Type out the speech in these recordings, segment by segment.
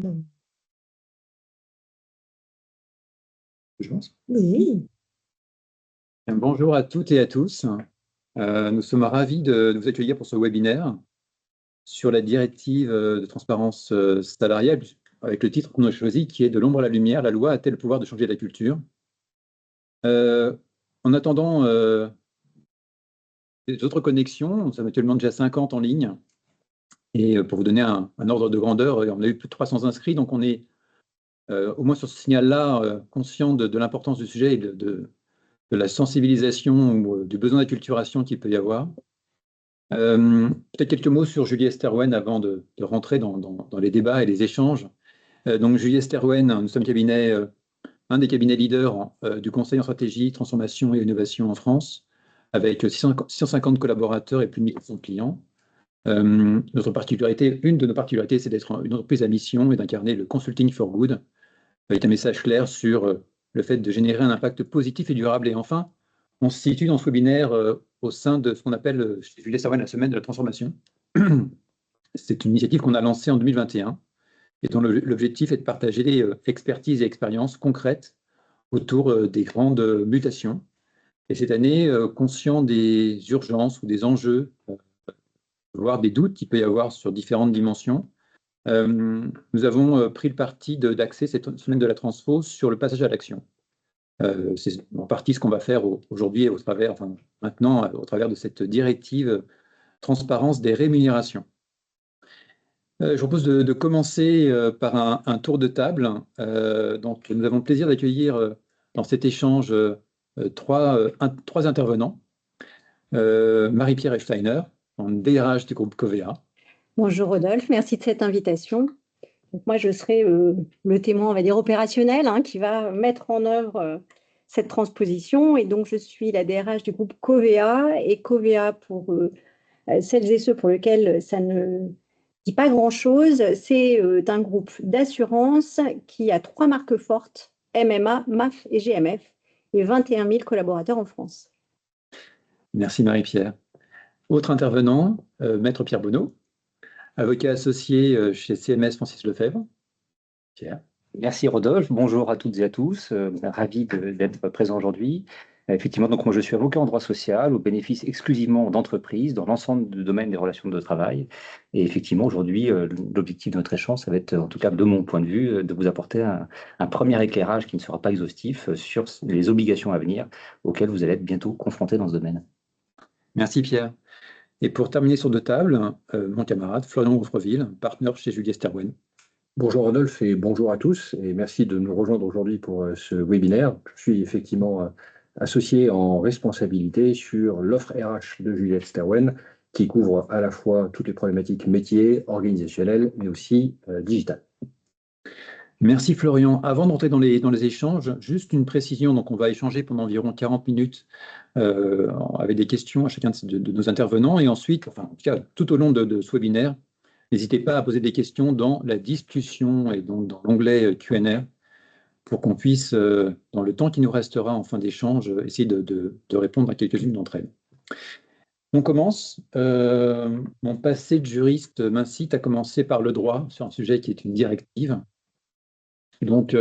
Non. Je pense. Oui, Bonjour à toutes et à tous. Nous sommes ravis de vous accueillir pour ce webinaire sur la directive de transparence salariale, avec le titre qu'on a choisi qui est De l'ombre à la lumière, la loi a-t-elle le pouvoir de changer la culture? En attendant les autres connexions, nous sommes actuellement déjà 50 en ligne. Et pour vous donner un ordre de grandeur, on a eu plus de 300 inscrits, donc on est au moins sur ce signal-là conscient de l'importance du sujet et de la sensibilisation ou du besoin d'acculturation qu'il peut y avoir. Peut-être quelques mots sur Julie Esterwen avant de rentrer dans les débats et les échanges. Donc Julie Esterwen, nous sommes un des cabinets leaders du Conseil en stratégie, transformation et innovation en France, avec 650 collaborateurs et plus de 1500 clients. Une de nos particularités, c'est d'être une entreprise à mission et d'incarner le consulting for good, avec un message clair sur le fait de générer un impact positif et durable. Et enfin, on se situe dans ce webinaire au sein de ce qu'on appelle, chez Julie Esterwen, la semaine de la transformation. C'est une initiative qu'on a lancée en 2021 et dont l'objectif est de partager des expertises et expériences concrètes autour des grandes mutations. Et cette année, conscient des urgences ou des enjeux, voire des doutes qu'il peut y avoir sur différentes dimensions, nous avons pris le parti d'axer cette semaine de la transfo sur le passage à l'action. C'est en partie ce qu'on va faire aujourd'hui et maintenant, au travers de cette directive transparence des rémunérations. Je propose de commencer par un tour de table. Donc, nous avons le plaisir d'accueillir dans cet échange trois intervenants. Marie-Pierre Echsteiner, en DRH du groupe Covea. bonjour Rodolphe, merci de cette invitation. Donc moi, je serai le témoin, on va dire, opérationnel qui va mettre en œuvre cette transposition. Et donc, je suis la DRH du groupe Covea. Et Covea, pour celles et ceux pour lesquels ça ne dit pas grand-chose, c'est un groupe d'assurance qui a 3 marques fortes, MMA, MAF et GMF, et 21 000 collaborateurs en France. Merci Marie-Pierre. Autre intervenant, Maître Pierre Bonneau, avocat associé chez CMS Francis Lefebvre. Pierre. Merci Rodolphe, bonjour à toutes et à tous, ravi d'être présent aujourd'hui. Effectivement, donc moi je suis avocat en droit social au bénéfice exclusivement d'entreprises dans l'ensemble du domaine des relations de travail. Et effectivement, aujourd'hui, l'objectif de notre échange, ça va être, en tout cas de mon point de vue, de vous apporter un premier éclairage qui ne sera pas exhaustif sur les obligations à venir auxquelles vous allez être bientôt confrontés dans ce domaine. Merci Pierre. Et pour terminer sur deux tables, mon camarade Florian Rouffreville, partenaire chez Julie Esterwen. Bonjour Rodolphe et bonjour à tous et merci de nous rejoindre aujourd'hui pour ce webinaire. Je suis effectivement associé en responsabilité sur l'offre RH de Juliette Sterwen qui couvre à la fois toutes les problématiques métiers, organisationnelles mais aussi digitales. Merci Florian. Avant d'entrer dans les échanges, juste une précision. Donc on va échanger pendant environ 40 minutes avec des questions à chacun de nos intervenants et ensuite, en tout cas tout au long de ce webinaire, n'hésitez pas à poser des questions dans la discussion et donc dans l'onglet Q&A pour qu'on puisse, dans le temps qui nous restera en fin d'échange, essayer de répondre à quelques-unes d'entre elles. On commence. Mon passé de juriste m'incite à commencer par le droit sur un sujet qui est une directive. Donc,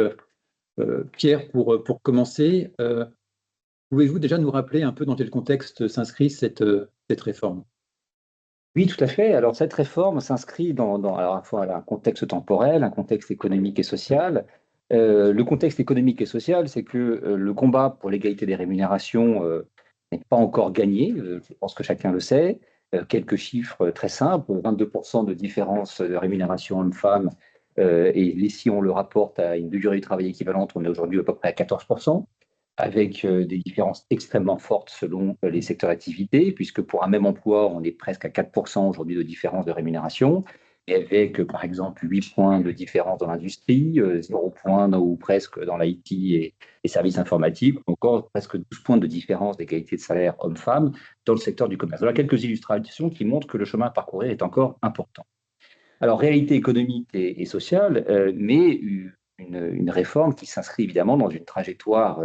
Pierre, pour commencer, pouvez-vous déjà nous rappeler un peu dans quel contexte s'inscrit cette réforme? Oui, tout à fait. Alors, cette réforme s'inscrit alors, à la fois un contexte temporel, un contexte économique et social. Le contexte économique et social, c'est que le combat pour l'égalité des rémunérations n'est pas encore gagné. Je pense que chacun le sait. Quelques chiffres très simples, 22% de différence de rémunération homme-femme. Et si on le rapporte à une durée de travail équivalente, on est aujourd'hui à peu près à 14%. Avec des différences extrêmement fortes selon les secteurs d'activité, puisque pour un même emploi, on est presque à 4% aujourd'hui de différence de rémunération, et avec par exemple 8 points de différence dans l'industrie, 0 points ou presque dans l'IT et les services informatiques, encore presque 12 points de différence d'égalité de salaire homme-femme dans le secteur du commerce. Voilà quelques illustrations qui montrent que le chemin à parcourir est encore important. Alors, réalité économique et sociale, mais une réforme qui s'inscrit évidemment dans une trajectoire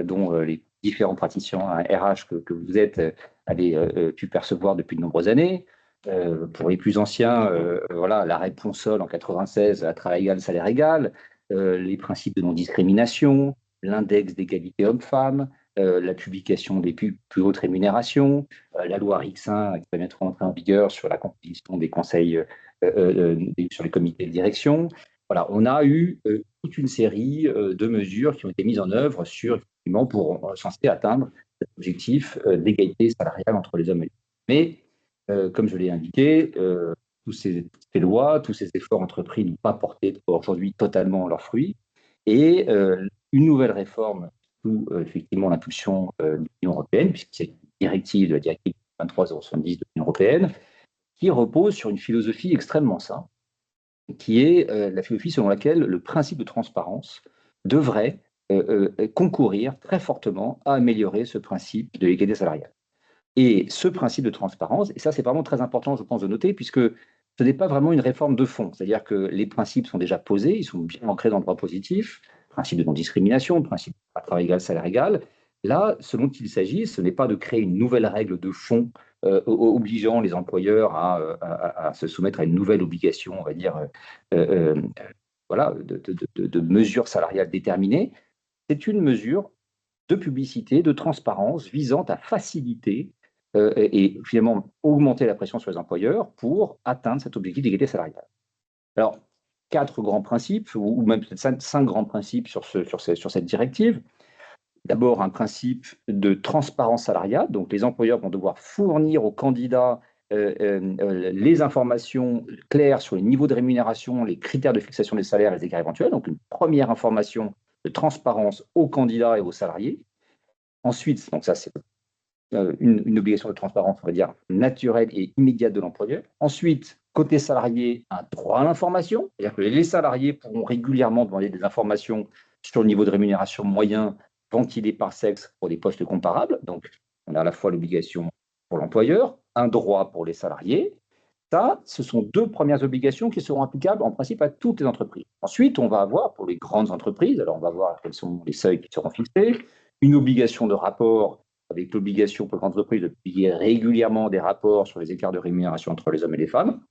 dont les différents praticiens RH que vous êtes avez pu percevoir depuis de nombreuses années. Pour les plus anciens, voilà, l'arrêt Ponsol en 96, à travail égal, salaire égal, les principes de non-discrimination, l'index d'égalité homme-femme, la publication des plus hautes rémunérations, la loi Rixin qui va bientôt entrer en vigueur sur la composition des conseils, sur les comités de direction. Voilà, on a eu toute une série de mesures qui ont été mises en œuvre effectivement, pour censé atteindre cet objectif d'égalité salariale entre les hommes et les femmes. Mais comme je l'ai indiqué, toutes ces lois, tous ces efforts entrepris n'ont pas porté aujourd'hui totalement leurs fruits. Et une nouvelle réforme sous effectivement l'impulsion de l'Union européenne, puisque c'est une directive de la directive 23/070 de l'Union européenne, qui repose sur une philosophie extrêmement simple, qui est la philosophie selon laquelle le principe de transparence devrait concourir très fortement à améliorer ce principe de l'égalité salariale. Et ce principe de transparence, et ça c'est vraiment très important je pense de noter, puisque ce n'est pas vraiment une réforme de fond, c'est-à-dire que les principes sont déjà posés, ils sont bien ancrés dans le droit positif, principe de non-discrimination, principe de travail égal, salaire égal. Là, ce dont il s'agit, ce n'est pas de créer une nouvelle règle de fond obligeant les employeurs à se soumettre à une nouvelle obligation, on va dire, voilà, de mesures salariales déterminées. C'est une mesure de publicité, de transparence visant à faciliter et finalement augmenter la pression sur les employeurs pour atteindre cet objectif d'égalité salariale. Alors, 4 grands principes, ou même peut-être 5 grands principes sur cette directive. D'abord, un principe de transparence salariale. Donc, les employeurs vont devoir fournir aux candidats les informations claires sur les niveaux de rémunération, les critères de fixation des salaires et les écarts éventuels. Donc, une première information de transparence aux candidats et aux salariés. Ensuite, donc ça, c'est une obligation de transparence, on va dire, naturelle et immédiate de l'employeur. Ensuite, côté salarié, un droit à l'information, c'est-à-dire que les salariés pourront régulièrement demander des informations sur le niveau de rémunération moyen ventilé par sexe pour des postes comparables. Donc, on a à la fois l'obligation pour l'employeur, un droit pour les salariés. Ça, ce sont 2 premières obligations qui seront applicables en principe à toutes les entreprises. Ensuite, on va avoir pour les grandes entreprises, alors on va voir quels sont les seuils qui seront fixés, une obligation de rapport avec l'obligation pour les entreprises de publier régulièrement des rapports sur les écarts de rémunération entre les hommes et les femmes.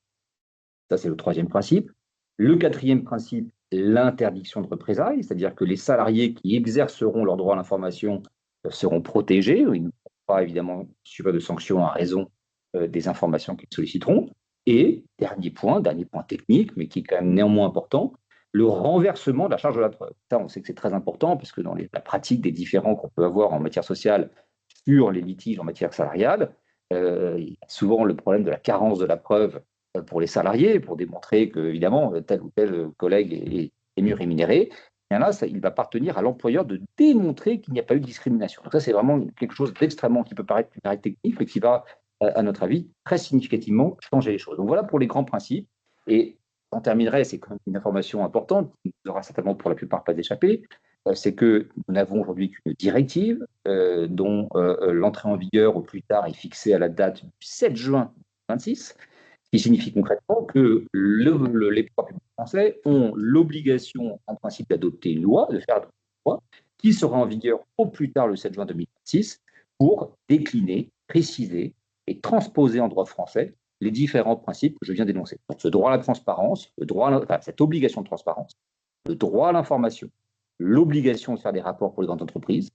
Ça, c'est le 3e principe. Le 4e principe, l'interdiction de représailles, c'est-à-dire que les salariés qui exerceront leur droit à l'information seront protégés. Ils ne pourront pas, évidemment, subir de sanctions à raison des informations qu'ils solliciteront. Et, dernier point technique, mais qui est quand même néanmoins important, le renversement de la charge de la preuve. Ça, on sait que c'est très important, parce que dans la pratique des différends qu'on peut avoir en matière sociale sur les litiges en matière salariale, il y a souvent le problème de la carence de la preuve pour les salariés, pour démontrer que, évidemment, tel ou tel collègue est mieux rémunéré. Et bien là, il va appartenir à l'employeur de démontrer qu'il n'y a pas eu de discrimination. Donc ça, c'est vraiment quelque chose d'extrêmement, qui peut paraître technique, mais qui va, à notre avis, très significativement changer les choses. Donc voilà pour les grands principes. Et on terminerait, c'est quand même une information importante, qui ne aura certainement pour la plupart pas échappé, c'est que nous n'avons aujourd'hui qu'une directive dont l'entrée en vigueur au plus tard est fixée à la date du 7 juin 2026, ce qui signifie concrètement que les pouvoirs publics français ont l'obligation, en principe, d'adopter une loi, de faire adopter une loi, qui sera en vigueur au plus tard le 7 juin 2026, pour décliner, préciser et transposer en droit français les différents principes que je viens d'énoncer. Donc, ce droit à la transparence, cette obligation de transparence, le droit à l'information, l'obligation de faire des rapports pour les grandes entreprises,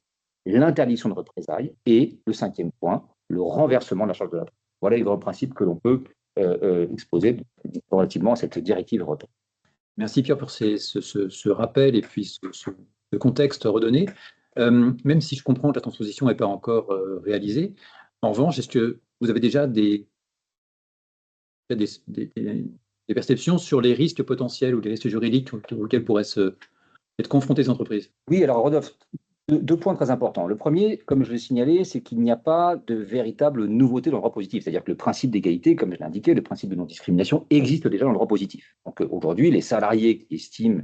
l'interdiction de représailles et, le 5e point, le renversement de la charge de la preuve. Voilà les grands principes que l'on peut exposer relativement à cette directive européenne. Merci Pierre pour ce rappel et puis ce contexte redonné. Même si je comprends que la transposition n'est pas encore réalisée, en revanche, est-ce que vous avez déjà des perceptions sur les risques potentiels ou les risques juridiques auxquels pourraient être confrontées les entreprises? Oui, alors Rodolphe, 2 points très importants. Le premier, comme je l'ai signalé, c'est qu'il n'y a pas de véritable nouveauté dans le droit positif. C'est-à-dire que le principe d'égalité, comme je l'ai indiqué, le principe de non-discrimination existe déjà dans le droit positif. Donc aujourd'hui, les salariés qui estiment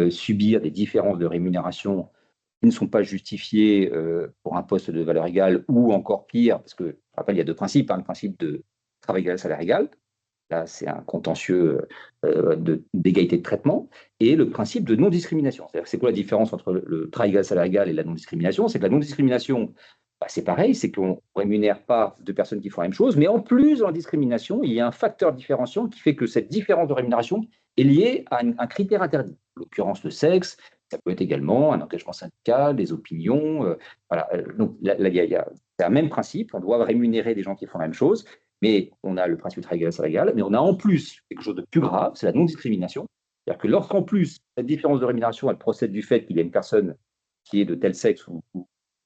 subir des différences de rémunération qui ne sont pas justifiées pour un poste de valeur égale, ou encore pire, parce que, je rappelle, il y a 2 principes, le principe de travail égal, salaire égal. Là, c'est un contentieux d'égalité de traitement, et le principe de non-discrimination. C'est-à-dire, c'est quoi la différence entre le travail égal, salaire égal et la non-discrimination? C'est que la non-discrimination, c'est pareil, c'est qu'on ne rémunère pas deux personnes qui font la même chose, mais en plus, dans la discrimination, il y a un facteur différenciant qui fait que cette différence de rémunération est liée à un critère interdit. En l'occurrence, le sexe, ça peut être également un engagement syndical, des opinions. Voilà. Donc là, c'est un même principe, on doit rémunérer des gens qui font la même chose, mais on a le principe de travail égal, salaire égal, mais on a en plus quelque chose de plus grave, c'est la non-discrimination. C'est-à-dire que lorsqu'en plus, cette différence de rémunération, elle procède du fait qu'il y a une personne qui est de tel sexe ou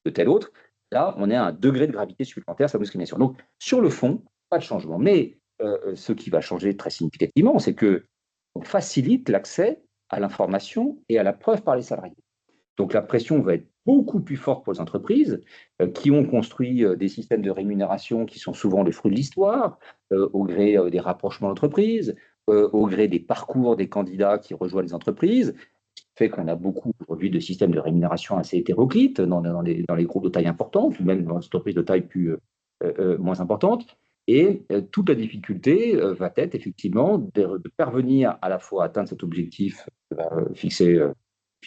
de tel autre, là, on est à un degré de gravité supplémentaire, c'est la discrimination. Donc, sur le fond, pas de changement. Mais ce qui va changer très significativement, c'est qu'on facilite l'accès à l'information et à la preuve par les salariés. Donc, la pression va être beaucoup plus forte pour les entreprises qui ont construit des systèmes de rémunération qui sont souvent le fruit de l'histoire, au gré des rapprochements d'entreprises, au gré des parcours des candidats qui rejoignent les entreprises, ce qui fait qu'on a beaucoup aujourd'hui de systèmes de rémunération assez hétéroclites dans les groupes de taille importante, ou même dans les entreprises de taille moins importante. Et toute la difficulté va être effectivement de parvenir à la fois à atteindre cet objectif fixé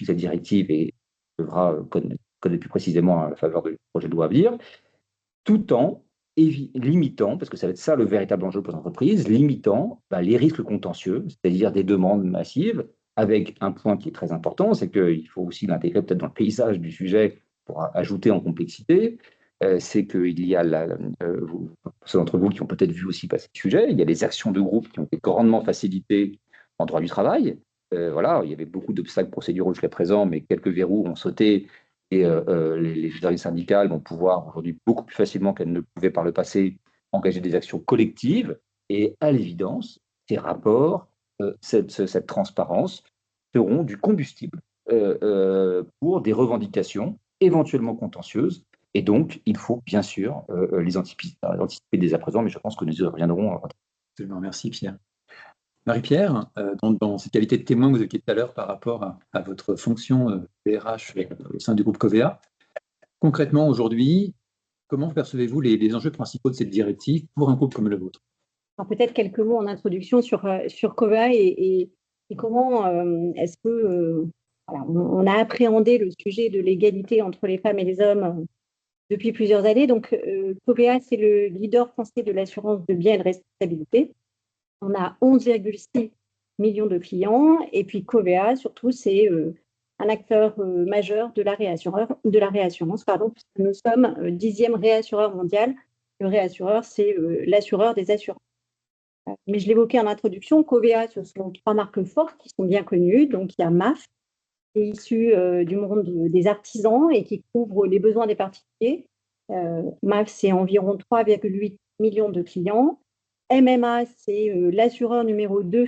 la directive et devra connaître plus précisément à la faveur du projet de loi à venir, tout en limitant, parce que ça va être ça le véritable enjeu pour les entreprises, limitant les risques contentieux, c'est-à-dire des demandes massives, avec un point qui est très important, c'est qu'il faut aussi l'intégrer peut-être dans le paysage du sujet pour ajouter en complexité, c'est qu'il y a, ceux d'entre vous qui ont peut-être vu aussi passer le sujet, il y a les actions de groupe qui ont été grandement facilitées en droit du travail. Voilà, il y avait beaucoup d'obstacles procéduraux jusqu'à présent, mais quelques verrous ont sauté et les autorités syndicales vont pouvoir aujourd'hui beaucoup plus facilement qu'elles ne le pouvaient par le passé engager des actions collectives. Et à l'évidence, ces rapports, cette transparence seront du combustible pour des revendications éventuellement contentieuses. Et donc, il faut bien sûr les anticiper dès à présent, mais je pense que nous y reviendrons. Absolument, merci Pierre. Marie-Pierre, dans cette qualité de témoin que vous évoquiez tout à l'heure par rapport à votre fonction RH au sein du groupe Covea, concrètement aujourd'hui, comment percevez-vous les enjeux principaux de cette directive pour un groupe comme le vôtre? Alors peut-être quelques mots en introduction sur Covea et comment est-ce que voilà, on a appréhendé le sujet de l'égalité entre les femmes et les hommes depuis plusieurs années. Donc Covea, c'est le leader français de l'assurance de biens et de responsabilité. On a 11,6 millions de clients et puis Covea, surtout, c'est un acteur majeur de la réassurance, puisque nous sommes 10e réassureur mondial. Le réassureur, c'est l'assureur des assurances. Mais je l'évoquais en introduction, Covea, ce sont 3 marques fortes qui sont bien connues. Donc, il y a MAF, qui est issu du monde des artisans et qui couvre les besoins des particuliers. MAF, c'est environ 3,8 millions de clients. MMA, c'est l'assureur numéro 2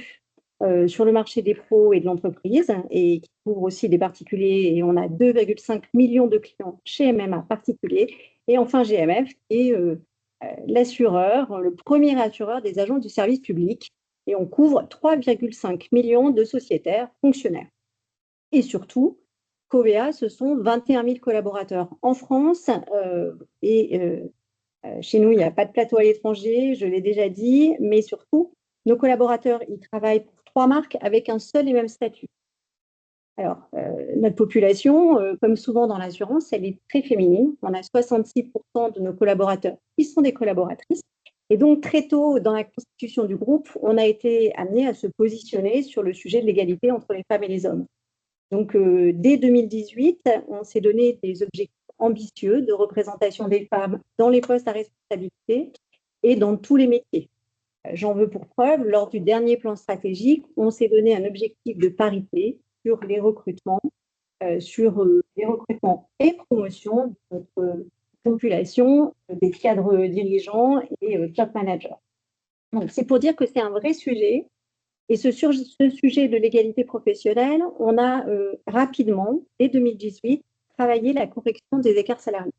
sur le marché des pros et de l'entreprise et qui couvre aussi des particuliers. Et on a 2,5 millions de clients chez MMA particuliers. Et enfin, GMF, qui est l'assureur, le premier assureur des agents du service public. Et on couvre 3,5 millions de sociétaires fonctionnaires. Et surtout, Covea, ce sont 21 000 collaborateurs en France chez nous, il n'y a pas de plateau à l'étranger, je l'ai déjà dit, mais surtout, nos collaborateurs, ils travaillent pour 3 marques avec un seul et même statut. Alors, notre population, comme souvent dans l'assurance, elle est très féminine. On a 66% de nos collaborateurs qui sont des collaboratrices. Et donc, très tôt dans la constitution du groupe, on a été amené à se positionner sur le sujet de l'égalité entre les femmes et les hommes. Donc, dès 2018, on s'est donné des objectifs ambitieux de représentation des femmes dans les postes à responsabilité et dans tous les métiers. J'en veux pour preuve, lors du dernier plan stratégique, on s'est donné un objectif de parité sur les recrutements et promotion de notre population, des cadres dirigeants et top managers. Donc, c'est pour dire que c'est un vrai sujet. Et ce sujet de l'égalité professionnelle, on a rapidement, dès 2018, travaillé la correction des écarts salariaux.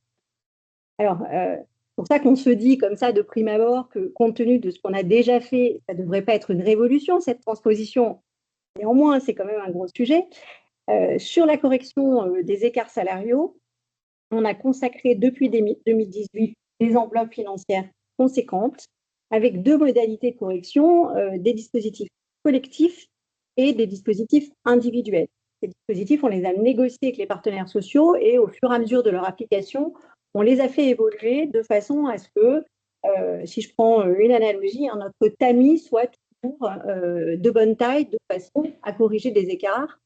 Alors, c'est pour ça qu'on se dit comme ça de prime abord que compte tenu de ce qu'on a déjà fait, ça ne devrait pas être une révolution, cette transposition. Néanmoins, c'est quand même un gros sujet. Sur la correction des écarts salariaux, on a consacré depuis 2018 des enveloppes financières conséquentes avec 2 modalités de correction, des dispositifs collectifs et des dispositifs individuels. Ces dispositifs, on les a négociés avec les partenaires sociaux et au fur et à mesure de leur application, on les a fait évoluer de façon à ce que, si je prends une analogie, hein, notre tamis soit toujours de bonne taille, de façon à corriger des écarts.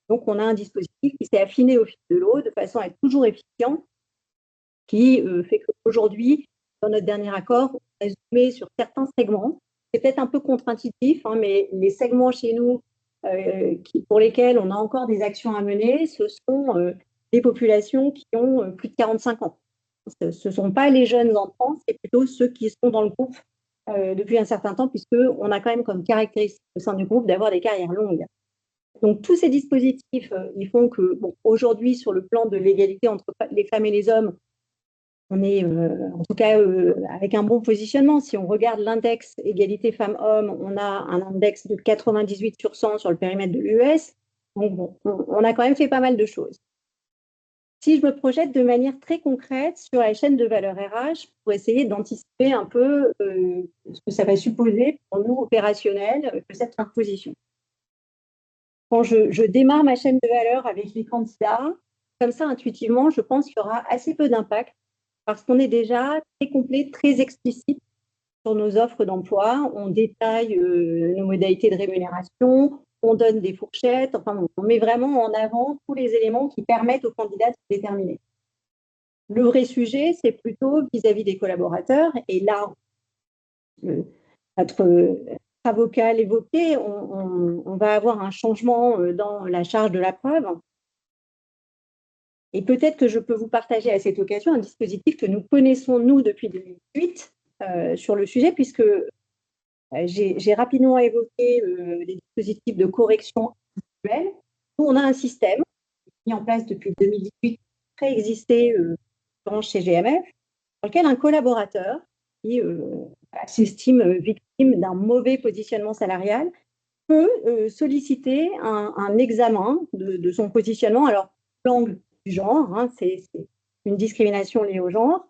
Donc, on a un dispositif qui s'est affiné au fil de l'eau de façon à être toujours efficient, qui fait qu'aujourd'hui, dans notre dernier accord, on a zoomé sur certains segments. C'est peut-être un peu contre-intuitif, hein, mais les segments chez nous pour lesquels on a encore des actions à mener, ce sont des populations qui ont plus de 45 ans. Ce ne sont pas les jeunes enfants, c'est plutôt ceux qui sont dans le groupe depuis un certain temps, puisqu'on a quand même comme caractéristique au sein du groupe d'avoir des carrières longues. Donc, tous ces dispositifs, ils font que, bon, aujourd'hui, sur le plan de l'égalité entre les femmes et les hommes, on est en tout cas avec un bon positionnement. Si on regarde l'index égalité femmes-hommes, on a un index de 98 sur 100 sur le périmètre de l'UE. Donc, bon, on a quand même fait pas mal de choses. Si je me projette de manière très concrète sur la chaîne de valeur RH pour essayer d'anticiper un peu ce que ça va supposer pour nous opérationnels que cette transposition. Quand je démarre ma chaîne de valeur avec les candidats, comme ça, intuitivement, je pense qu'il y aura assez peu d'impact parce qu'on est déjà très complet, très explicite sur nos offres d'emploi. On détaille nos modalités de rémunération, on donne des fourchettes, enfin, on met vraiment en avant tous les éléments qui permettent aux candidats de se déterminer. Le vrai sujet, c'est plutôt vis-à-vis des collaborateurs. Et là, notre avocat l'évoquait, on va avoir un changement dans la charge de la preuve. Et peut-être que je peux vous partager à cette occasion un dispositif que nous connaissons, nous, depuis 2008 sur le sujet, puisque j'ai rapidement évoqué les dispositifs de correction individuelle. Nous, on a un système mis en place depuis 2018 qui préexistait chez GMF, dans lequel un collaborateur qui s'estime victime d'un mauvais positionnement salarial peut solliciter un examen de son positionnement. Alors, l'angle du genre, hein, c'est une discrimination liée au genre.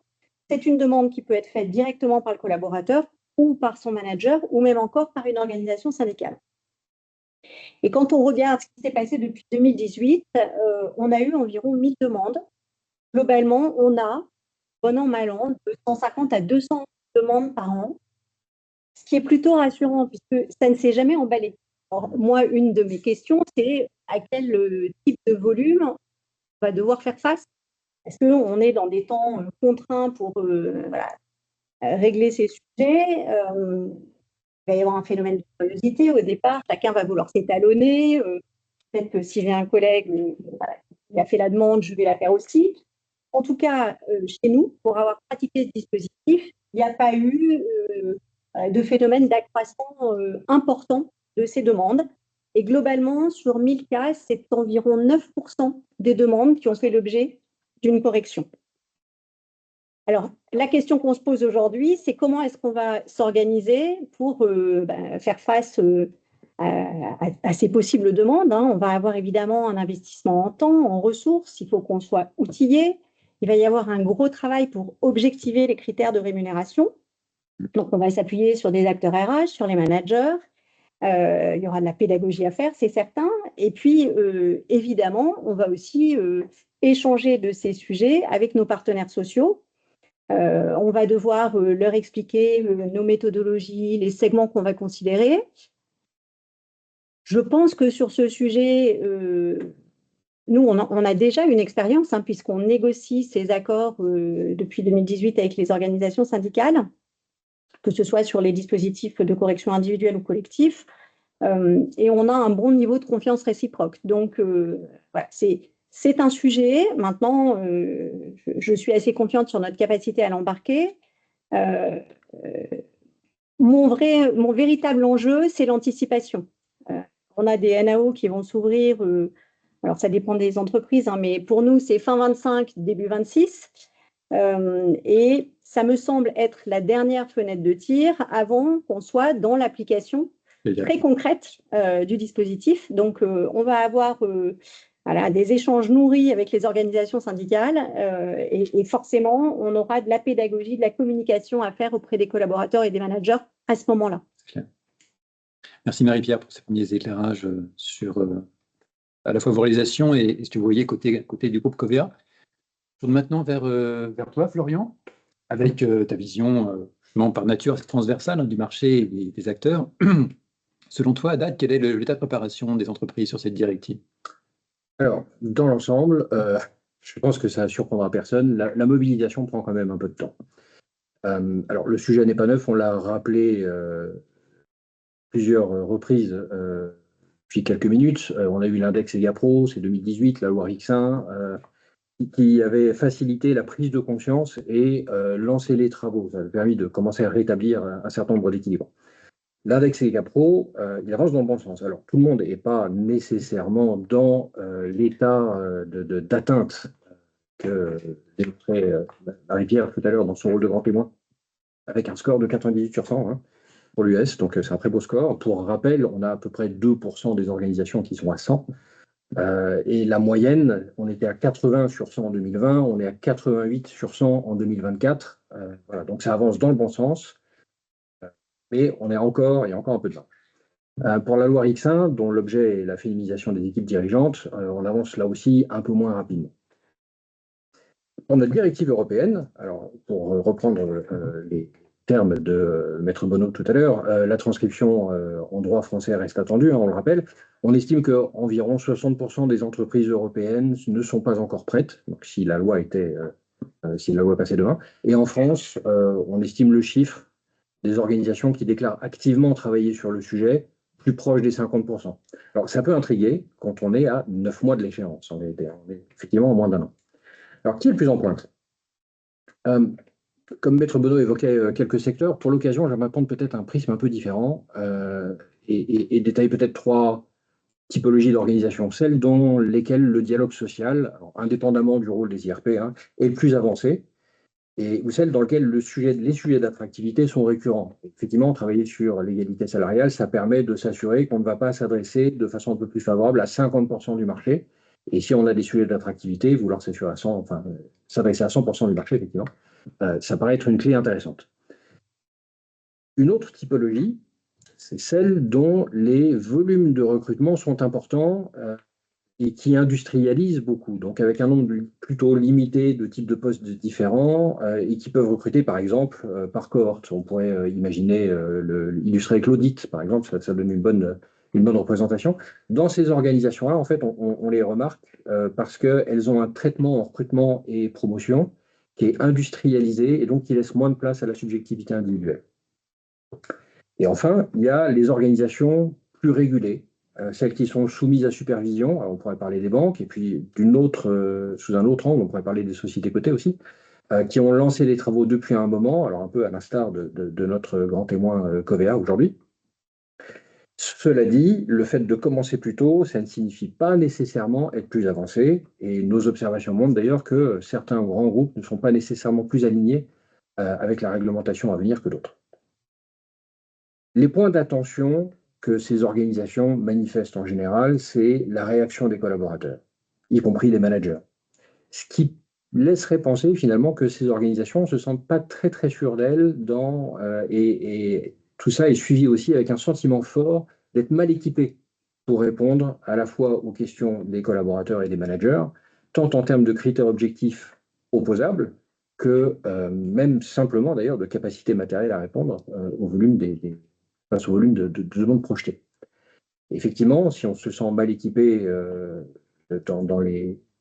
C'est une demande qui peut être faite directement par le collaborateur ou par son manager ou même encore par une organisation syndicale. Et quand on regarde ce qui s'est passé depuis 2018, on a eu environ 1000 demandes. Globalement, on a, bon an, mal an, de 150 à 200 demandes par an, ce qui est plutôt rassurant puisque ça ne s'est jamais emballé. Alors, moi, une de mes questions, c'est à quel type de volume on va devoir faire face. Est-ce qu'on est dans des temps contraints pour régler ces sujets il va y avoir un phénomène de curiosité au départ, chacun va vouloir s'étalonner. Peut-être que si j'ai un collègue qui a fait la demande, je vais la faire aussi. En tout cas, chez nous, pour avoir pratiqué ce dispositif, il n'y a pas eu de phénomène d'accroissement important de ces demandes. Et globalement, sur 1000 cas, c'est environ 9% des demandes qui ont fait l'objet d'une correction. Alors, la question qu'on se pose aujourd'hui, c'est comment est-ce qu'on va s'organiser pour faire face à ces possibles demandes. Hein. On va avoir évidemment un investissement en temps, en ressources, il faut qu'on soit outillé. Il va y avoir un gros travail pour objectiver les critères de rémunération. Donc, on va s'appuyer sur des acteurs RH, sur les managers. Il y aura de la pédagogie à faire, c'est certain. Et puis, évidemment, on va aussi échanger de ces sujets avec nos partenaires sociaux. On va devoir leur expliquer nos méthodologies, les segments qu'on va considérer. Je pense que sur ce sujet, nous, on a déjà une expérience, hein, puisqu'on négocie ces accords depuis 2018 avec les organisations syndicales, que ce soit sur les dispositifs de correction individuelle ou collectif, et on a un bon niveau de confiance réciproque. Donc, voilà, c'est un sujet. Maintenant, je suis assez confiante sur notre capacité à l'embarquer. Mon véritable enjeu, c'est l'anticipation. On a des NAO qui vont s'ouvrir, alors ça dépend des entreprises, hein, mais pour nous, c'est fin 25, début 26. Et ça me semble être la dernière fenêtre de tir avant qu'on soit dans l'application très concrète du dispositif. Donc, on va avoir des échanges nourris avec les organisations syndicales et forcément, on aura de la pédagogie, de la communication à faire auprès des collaborateurs et des managers à ce moment-là. Merci Marie-Pierre pour ces premiers éclairages sur à la fois vos réalisations et ce que vous voyez côté du groupe Covea. tourne maintenant vers toi, Florian, avec ta vision justement par nature assez transversale hein, du marché et des acteurs. Selon toi, à date, quel est l'état de préparation des entreprises sur cette directive? Alors, dans l'ensemble, je pense que ça ne surprendra personne. La mobilisation prend quand même un peu de temps. Alors, le sujet n'est pas neuf, on l'a rappelé plusieurs reprises depuis quelques minutes. On a eu l'index EGAPRO, c'est 2018, la loi Rixin, qui avait facilité la prise de conscience et lancé les travaux. Ça a permis de commencer à rétablir un certain nombre d'équilibres. L'index EGAPRO, il avance dans le bon sens. Alors, tout le monde n'est pas nécessairement dans l'état d'atteinte que démontrait Marie-Pierre tout à l'heure dans son rôle de grand témoin, avec un score de 98 sur 100 hein, pour l'US. Donc, c'est un très beau score. Pour rappel, on a à peu près 2% des organisations qui sont à 100. Et la moyenne, on était à 80 sur 100 en 2020, on est à 88 sur 100 en 2024. Voilà, donc, ça avance dans le bon sens. Mais il y a encore un peu de marge. Pour la loi Rixin, dont l'objet est la féminisation des équipes dirigeantes, on avance là aussi un peu moins rapidement. On a une directive européenne, alors pour reprendre les termes de Maître Bonneau tout à l'heure, la transcription en droit français reste attendue, hein, on le rappelle. On estime qu'environ 60% des entreprises européennes ne sont pas encore prêtes, donc si la loi passait demain. Et en France, on estime le chiffre des organisations qui déclarent activement travailler sur le sujet, plus proche des 50%. Alors, ça peut intriguer quand on est à 9 mois de l'échéance. On est effectivement en moins d'un an. Alors, qui est le plus en pointe? Comme Maître Bonneau évoquait quelques secteurs, pour l'occasion, j'aimerais prendre peut-être un prisme un peu différent et détailler peut-être 3 typologies d'organisations, celles dans lesquelles le dialogue social, alors, indépendamment du rôle des IRP, hein, est le plus avancé, ou celles dans lesquelles les sujets d'attractivité sont récurrents. Effectivement, travailler sur l'égalité salariale, ça permet de s'assurer qu'on ne va pas s'adresser de façon un peu plus favorable à 50% du marché. Et si on a des sujets d'attractivité, vouloir s'adresser à 100% du marché, effectivement, ça paraît être une clé intéressante. Une autre typologie, c'est celle dont les volumes de recrutement sont importants et qui industrialisent beaucoup, donc avec un nombre plutôt limité de types de postes différents et qui peuvent recruter, par exemple, par cohorte. On pourrait imaginer illustrer avec l'audit, par exemple, ça donne une bonne représentation. Dans ces organisations-là, en fait, on les remarque parce qu'elles ont un traitement en recrutement et promotion qui est industrialisé et donc qui laisse moins de place à la subjectivité individuelle. Et enfin, il y a les organisations plus régulées, celles qui sont soumises à supervision. Alors on pourrait parler des banques, et puis sous un autre angle, on pourrait parler des sociétés cotées aussi, qui ont lancé les travaux depuis un moment, alors un peu à l'instar de notre grand témoin Covéa aujourd'hui. Cela dit, le fait de commencer plus tôt, ça ne signifie pas nécessairement être plus avancé, et nos observations montrent d'ailleurs que certains grands groupes ne sont pas nécessairement plus alignés avec la réglementation à venir que d'autres. Les points d'attention que ces organisations manifestent en général, c'est la réaction des collaborateurs, y compris des managers. Ce qui laisserait penser finalement que ces organisations ne se sentent pas très très sûres d'elles et tout ça est suivi aussi avec un sentiment fort d'être mal équipé pour répondre à la fois aux questions des collaborateurs et des managers, tant en termes de critères objectifs opposables que même simplement d'ailleurs de capacité matérielle à répondre au volume face au volume de demandes projetées. Effectivement, si on se sent mal équipé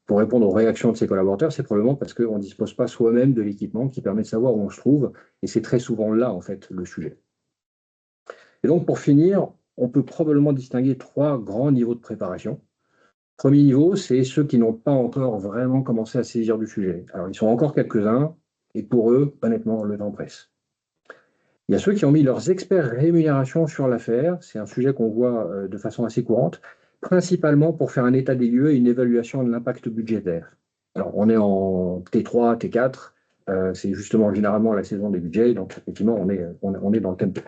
pour répondre aux réactions de ses collaborateurs, c'est probablement parce qu'on ne dispose pas soi-même de l'équipement qui permet de savoir où on se trouve, et c'est très souvent là, en fait, le sujet. Et donc, pour finir, on peut probablement distinguer 3 grands niveaux de préparation. Premier niveau, c'est ceux qui n'ont pas encore vraiment commencé à saisir du sujet. Alors, ils sont encore quelques-uns, et pour eux, honnêtement, le temps presse. Il y a ceux qui ont mis leurs experts rémunération sur l'affaire, c'est un sujet qu'on voit de façon assez courante, principalement pour faire un état des lieux et une évaluation de l'impact budgétaire. Alors, on est en T3, T4, c'est justement généralement la saison des budgets, donc effectivement, on est dans le tempo.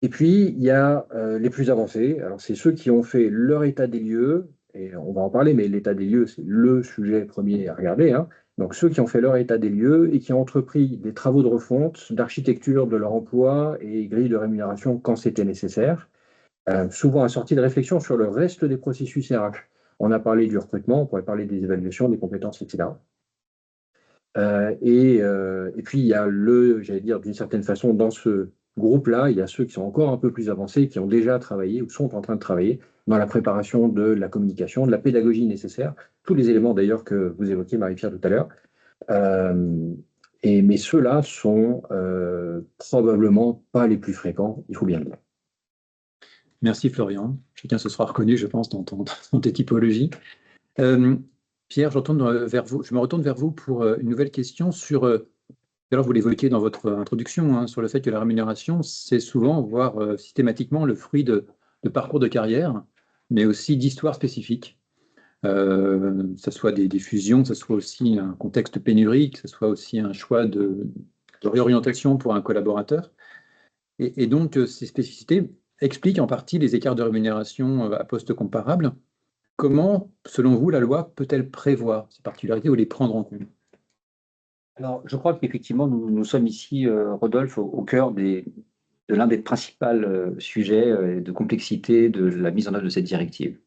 Et puis, il y a les plus avancés, alors c'est ceux qui ont fait leur état des lieux, et on va en parler, mais l'état des lieux, c'est le sujet premier à regarder, hein. Donc, ceux qui ont fait leur état des lieux et qui ont entrepris des travaux de refonte, d'architecture de leur emploi et grille de rémunération quand c'était nécessaire, souvent assortis de réflexions sur le reste des processus RH. On a parlé du recrutement, on pourrait parler des évaluations, des compétences, etc. Et puis, il y a j'allais dire, d'une certaine façon, dans ce groupe-là, il y a ceux qui sont encore un peu plus avancés, qui ont déjà travaillé ou sont en train de travailler dans la préparation de la communication, de la pédagogie nécessaire, tous les éléments d'ailleurs que vous évoquiez, Marie-Pierre, tout à l'heure. Mais ceux-là sont probablement pas les plus fréquents, il faut bien le dire. Merci Florian. Chacun se sera reconnu, je pense, dans tes typologies. Pierre, je me retourne vers vous pour une nouvelle question sur, alors vous l'évoquiez dans votre introduction, hein, sur le fait que la rémunération, c'est souvent, voire systématiquement, le fruit de parcours de carrière, mais aussi d'histoires spécifiques. Ça soit des fusions, ça soit aussi un contexte pénurique, ça soit aussi un choix de réorientation pour un collaborateur. Et donc, ces spécificités expliquent en partie les écarts de rémunération à poste comparable. Comment, selon vous, la loi peut-elle prévoir ces particularités ou les prendre en compte? Alors, je crois qu'effectivement, nous sommes ici, Rodolphe, au cœur de l'un des principaux sujets de complexité de la mise en œuvre de cette directive.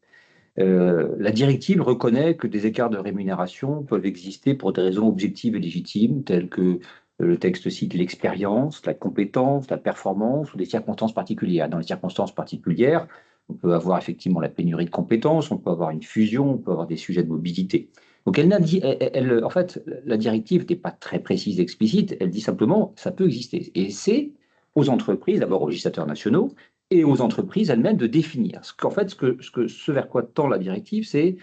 La directive reconnaît que des écarts de rémunération peuvent exister pour des raisons objectives et légitimes, telles que le texte cite l'expérience, la compétence, la performance ou des circonstances particulières. Dans les circonstances particulières, on peut avoir effectivement la pénurie de compétences, on peut avoir une fusion, on peut avoir des sujets de mobilité. Donc en fait, la directive n'est pas très précise et explicite, elle dit simplement ça peut exister. Et c'est aux entreprises, d'abord aux législateurs nationaux, et aux entreprises elles-mêmes de définir. Ce vers quoi tend la directive, c'est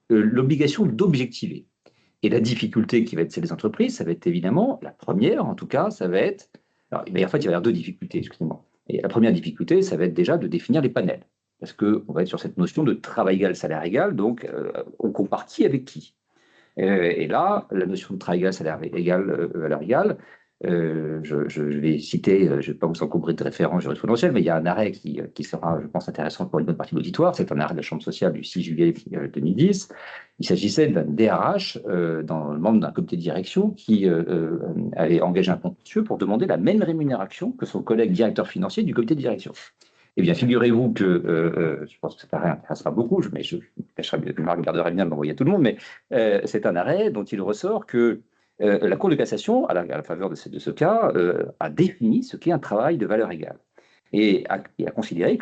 l'obligation d'objectiver. Et la difficulté qui va être celle des entreprises, ça va être évidemment, la première en tout cas, ça va être, alors, en fait il va y avoir deux difficultés, excusez-moi. Et la première difficulté, ça va être déjà de définir les panels. Parce qu'on va être sur cette notion de travail égal, salaire égal, donc on compare qui avec qui. Et là, la notion de travail égal, salaire égal, valeur égale, je vais citer, je ne vais pas vous encombrer de références jurisprudentielles, mais il y a un arrêt qui sera, je pense, intéressant pour une bonne partie de l'auditoire. C'est un arrêt de la Chambre sociale du 6 juillet 2010. Il s'agissait d'un DRH, dans le membre d'un comité de direction, qui avait engagé un contentieux pour demander la même rémunération que son collègue directeur financier du comité de direction. Eh bien, figurez-vous que, je pense que cet arrêt intéressera beaucoup, mais je regarderai bien de l'envoyer à tout le monde, mais c'est un arrêt dont il ressort que la Cour de cassation, à la faveur de ce cas, a défini ce qu'est un travail de valeur égale et a considéré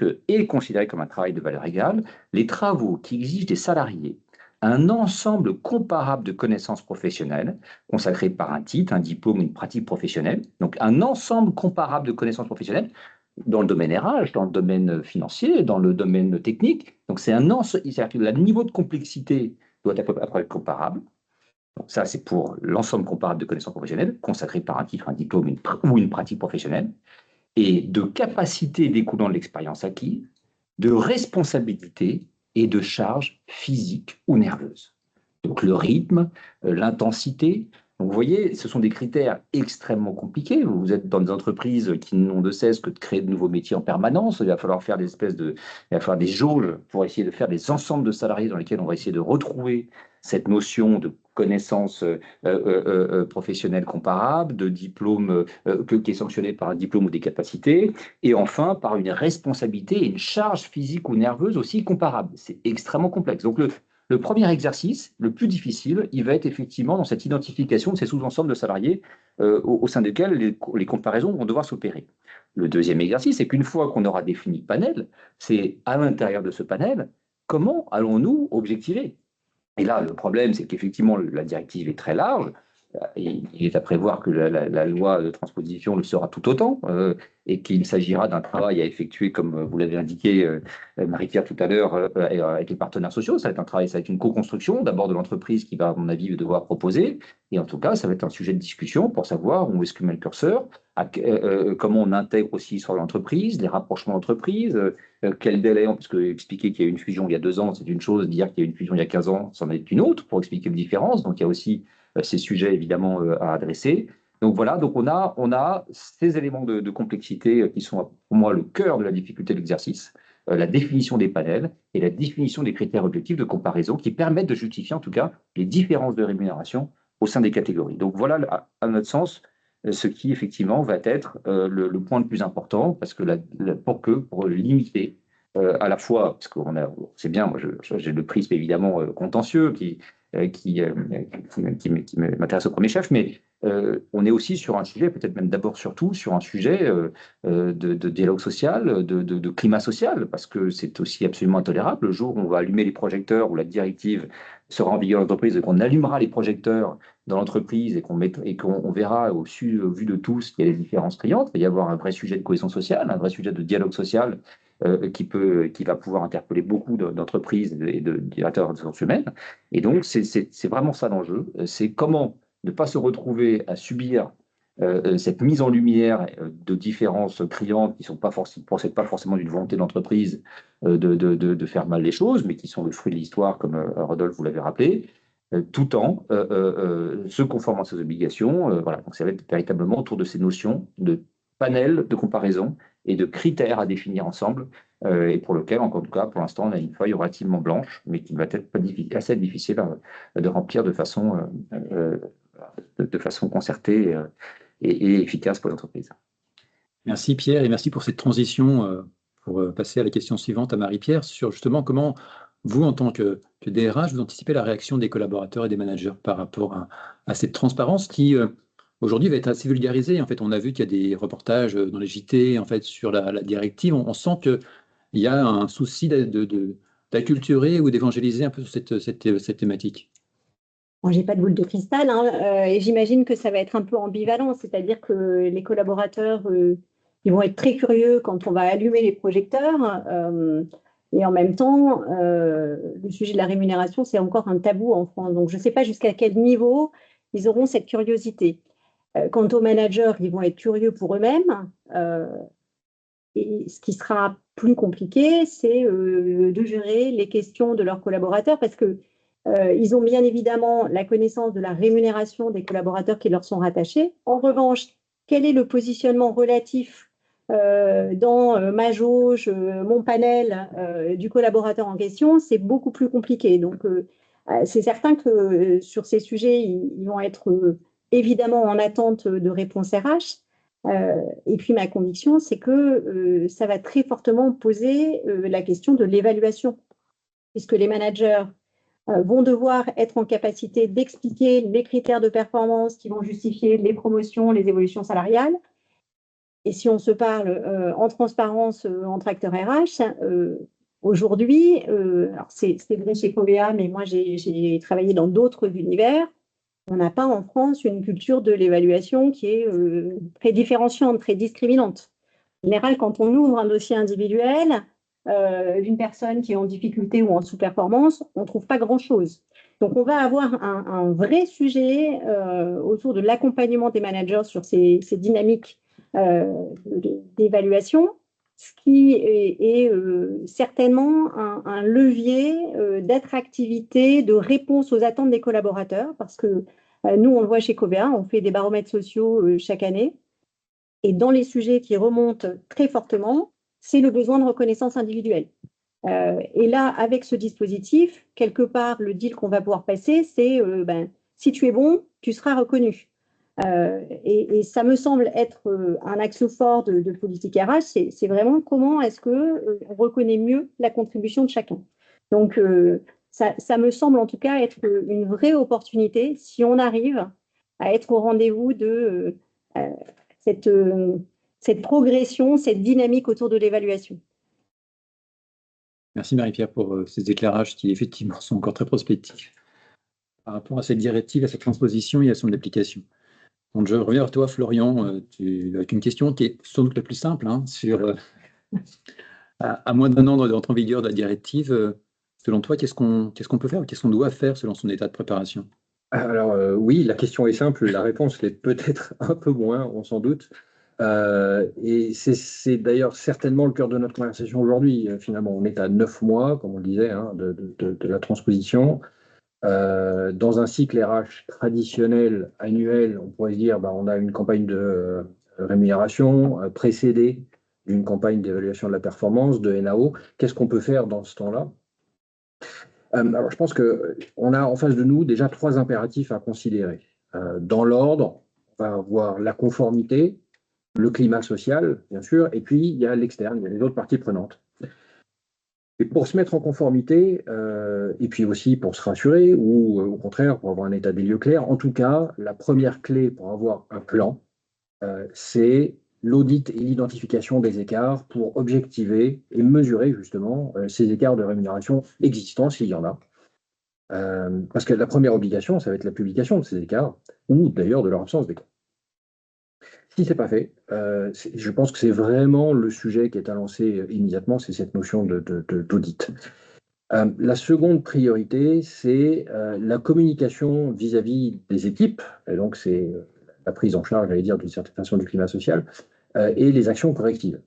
comme un travail de valeur égale les travaux qui exigent des salariés un ensemble comparable de connaissances professionnelles consacrées par un titre, un diplôme, une pratique professionnelle, donc un ensemble comparable de connaissances professionnelles dans le domaine RH, dans le domaine financier, dans le domaine technique. Donc c'est c'est-à-dire que le niveau de complexité doit être à peu près comparable. Donc ça, c'est pour l'ensemble comparable de connaissances professionnelles, consacrées par un titre, un diplôme ou une pratique professionnelle, et de capacités découlant de l'expérience acquise, de responsabilité et de charges physiques ou nerveuses. Donc le rythme, l'intensité. Donc vous voyez, ce sont des critères extrêmement compliqués. Vous êtes dans des entreprises qui n'ont de cesse que de créer de nouveaux métiers en permanence. Il va falloir faire il va falloir des jauges pour essayer de faire des ensembles de salariés dans lesquels on va essayer de retrouver cette notion de connaissances professionnelles comparables, de diplôme qui est sanctionné par un diplôme ou des capacités, et enfin par une responsabilité et une charge physique ou nerveuse aussi comparable. C'est extrêmement complexe. Donc le premier exercice, le plus difficile, il va être effectivement dans cette identification de ces sous-ensembles de salariés au sein desquels les comparaisons vont devoir s'opérer. Le deuxième exercice, c'est qu'une fois qu'on aura défini le panel, c'est à l'intérieur de ce panel, comment allons-nous objectiver? Et là, le problème, c'est qu'effectivement, la directive est très large. Il est à prévoir que la loi de transposition le sera tout autant et qu'il s'agira d'un travail à effectuer, comme vous l'avez indiqué, Marie-Pierre, tout à l'heure, avec les partenaires sociaux. Ça va être un travail, ça va être une co-construction, d'abord de l'entreprise qui va, à mon avis, devoir proposer. Et en tout cas, ça va être un sujet de discussion pour savoir où est-ce que met le curseur, comment on intègre aussi sur l'entreprise, les rapprochements d'entreprise, quel délai, parce que expliquer qu'il y a eu une fusion il y a 2 ans, c'est une chose, dire qu'il y a eu une fusion il y a 15 ans, c'en est une autre, pour expliquer les différences. Donc il y a aussi ces sujets évidemment à adresser. Donc voilà, donc on a ces éléments de complexité qui sont pour moi le cœur de la difficulté de l'exercice, la définition des panels et la définition des critères objectifs de comparaison qui permettent de justifier en tout cas les différences de rémunération au sein des catégories. Donc voilà, à notre sens, ce qui effectivement va être le point le plus important, parce que pour limiter à la fois, parce qu'on c'est bien, moi j'ai le prisme évidemment contentieux qui m'intéresse au premier chef, mais on est aussi sur un sujet, peut-être même d'abord surtout sur un sujet de dialogue social, de climat social, parce que c'est aussi absolument intolérable. Le jour où on va allumer les projecteurs, où la directive sera en vigueur dans l'entreprise et qu'on allumera les projecteurs dans l'entreprise et qu'on verra au vu de tous qu'il y a des différences criantes, il va y avoir un vrai sujet de cohésion sociale, un vrai sujet de dialogue social qui va pouvoir interpeller beaucoup d'entreprises et de directeurs de ressources humaines. Et donc, c'est vraiment ça l'enjeu. C'est comment ne pas se retrouver à subir cette mise en lumière de différences criantes qui ne procèdent pas forcément d'une volonté d'entreprise de faire mal les choses, mais qui sont le fruit de l'histoire, comme Rodolphe vous l'avez rappelé, tout en se conformant à ses obligations. Voilà. Donc, ça va être véritablement autour de ces notions de panel de comparaison et de critères à définir ensemble, et pour lequel, en tout cas, pour l'instant, on a une feuille relativement blanche, mais qui va être assez difficile de remplir de façon concertée et efficace pour l'entreprise. Merci Pierre, et merci pour cette transition pour passer à la question suivante à Marie-Pierre sur justement comment vous, en tant que DRH, vous anticipez la réaction des collaborateurs et des managers par rapport à cette transparence qui aujourd'hui va être assez vulgarisée. En fait, on a vu qu'il y a des reportages dans les JT en fait, sur la directive. On sent qu'il y a un souci d'acculturer ou d'évangéliser un peu cette thématique. Bon, j'ai pas de boule de cristal, hein, et j'imagine que ça va être un peu ambivalent, c'est-à-dire que les collaborateurs, ils vont être très curieux quand on va allumer les projecteurs, et en même temps, le sujet de la rémunération, c'est encore un tabou en France. Donc, je ne sais pas jusqu'à quel niveau ils auront cette curiosité. Quant aux managers, ils vont être curieux pour eux-mêmes, et ce qui sera plus compliqué, c'est de gérer les questions de leurs collaborateurs, parce que ils ont bien évidemment la connaissance de la rémunération des collaborateurs qui leur sont rattachés. En revanche, quel est le positionnement relatif dans ma jauge, mon panel du collaborateur en question? C'est beaucoup plus compliqué. Donc, c'est certain que sur ces sujets, ils vont être évidemment en attente de réponses RH. Et puis, ma conviction, c'est que ça va très fortement poser la question de l'évaluation, puisque les managers vont devoir être en capacité d'expliquer les critères de performance qui vont justifier les promotions, les évolutions salariales. Et si on se parle en transparence entre acteurs RH, aujourd'hui, c'est vrai chez Covea, mais moi j'ai travaillé dans d'autres univers, on n'a pas en France une culture de l'évaluation qui est très différenciante, très discriminante. En général, quand on ouvre un dossier individuel d'une personne qui est en difficulté ou en sous-performance, on ne trouve pas grand-chose. Donc, on va avoir un vrai sujet autour de l'accompagnement des managers sur ces dynamiques d'évaluation, ce qui est certainement un levier d'attractivité, de réponse aux attentes des collaborateurs, parce que nous, on le voit chez Covea, on fait des baromètres sociaux chaque année, et dans les sujets qui remontent très fortement, c'est le besoin de reconnaissance individuelle. Et là, avec ce dispositif, quelque part, le deal qu'on va pouvoir passer, c'est si tu es bon, tu seras reconnu. Et ça me semble être un axe fort de politique RH, c'est vraiment comment est-ce qu'on reconnaît mieux la contribution de chacun. Donc, ça me semble en tout cas être une vraie opportunité si on arrive à être au rendez-vous de cette progression, cette dynamique autour de l'évaluation. Merci Marie-Pierre pour ces éclairages qui effectivement sont encore très prospectifs. Par rapport à cette directive, à cette transposition et à son application. Donc je reviens vers toi Florian, avec une question qui est sans doute la plus simple, hein, sur à moins d'1 an d'entrée en vigueur de la directive, selon toi, qu'est-ce qu'on peut faire, qu'est-ce qu'on doit faire selon son état de préparation? Alors oui, la question est simple, la réponse l'est peut-être un peu moins, on s'en doute. Et c'est d'ailleurs certainement le cœur de notre conversation aujourd'hui. Finalement, on est à 9 mois, comme on le disait, hein, de la transposition. Dans un cycle RH traditionnel, annuel, on pourrait se dire on a une campagne de rémunération précédée d'une campagne d'évaluation de la performance, de NAO. Qu'est-ce qu'on peut faire dans ce temps-là? Alors, je pense qu'on a en face de nous déjà 3 impératifs à considérer. Dans l'ordre, on va avoir la conformité, le climat social, bien sûr, et puis il y a l'externe, il y a les autres parties prenantes. Et pour se mettre en conformité, et puis aussi pour se rassurer, ou au contraire pour avoir un état des lieux clair, en tout cas, la première clé pour avoir un plan, c'est l'audit et l'identification des écarts pour objectiver et mesurer justement ces écarts de rémunération existants, s'il y en a. Parce que la première obligation, ça va être la publication de ces écarts, ou d'ailleurs de leur absence d'écart. Si ce n'est pas fait, je pense que c'est vraiment le sujet qui est à lancer immédiatement, c'est cette notion d'audit. La seconde priorité, c'est la communication vis-à-vis des équipes, et donc c'est la prise en charge, j'allais dire, d'une certaine façon du climat social, et les actions correctives.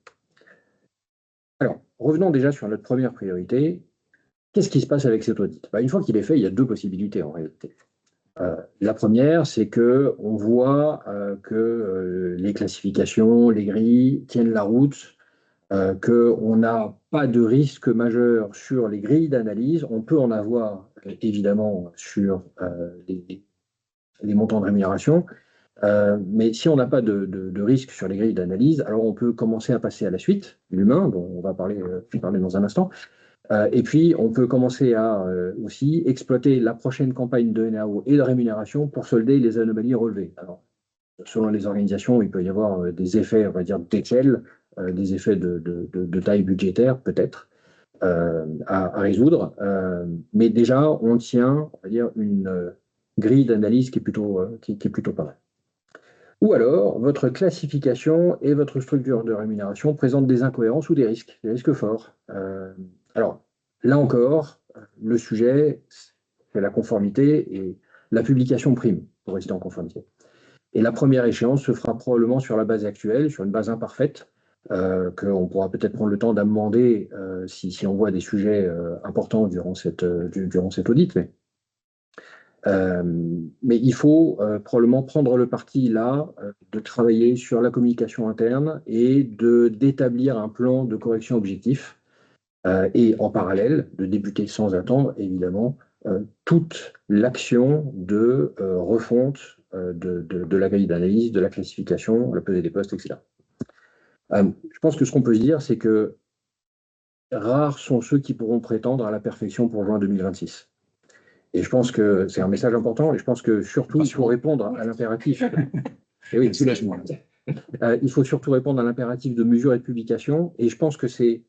Alors, revenons déjà sur notre première priorité. Qu'est-ce qui se passe avec cet audit? Une fois qu'il est fait, il y a deux possibilités en réalité. La première, c'est qu'on voit que les classifications, les grilles tiennent la route, qu'on n'a pas de risque majeur sur les grilles d'analyse. On peut en avoir évidemment sur les montants de rémunération, mais si on n'a pas de risque sur les grilles d'analyse, alors on peut commencer à passer à la suite, l'humain, dont on va parler dans un instant. Et puis, on peut commencer à aussi exploiter la prochaine campagne de NAO et de rémunération pour solder les anomalies relevées. Alors, selon les organisations, il peut y avoir des effets, on va dire, d'échelle, des effets de taille budgétaire, peut-être, à résoudre. Mais déjà, on tient, on va dire, une grille d'analyse qui est plutôt pas mal. Ou alors, votre classification et votre structure de rémunération présentent des incohérences ou des risques forts. Alors, là encore, le sujet, c'est la conformité et la publication prime pour rester en conformité. Et la première échéance se fera probablement sur la base actuelle, sur une base imparfaite, qu'on pourra peut-être prendre le temps d'amender si on voit des sujets importants durant cet audit. Mais il faut probablement prendre le parti là de travailler sur la communication interne et d'établir un plan de correction objectif et en parallèle de débuter sans attendre évidemment toute l'action de refonte de la grille d'analyse, de la classification, la pesée des postes, etc. Je pense que ce qu'on peut se dire, c'est que rares sont ceux qui pourront prétendre à la perfection pour juin 2026. Et je pense que c'est un message important, et je pense que surtout, il faut répondre à l'impératif. Et oui, il faut surtout répondre à l'impératif de mesure et de publication, et je pense que c'est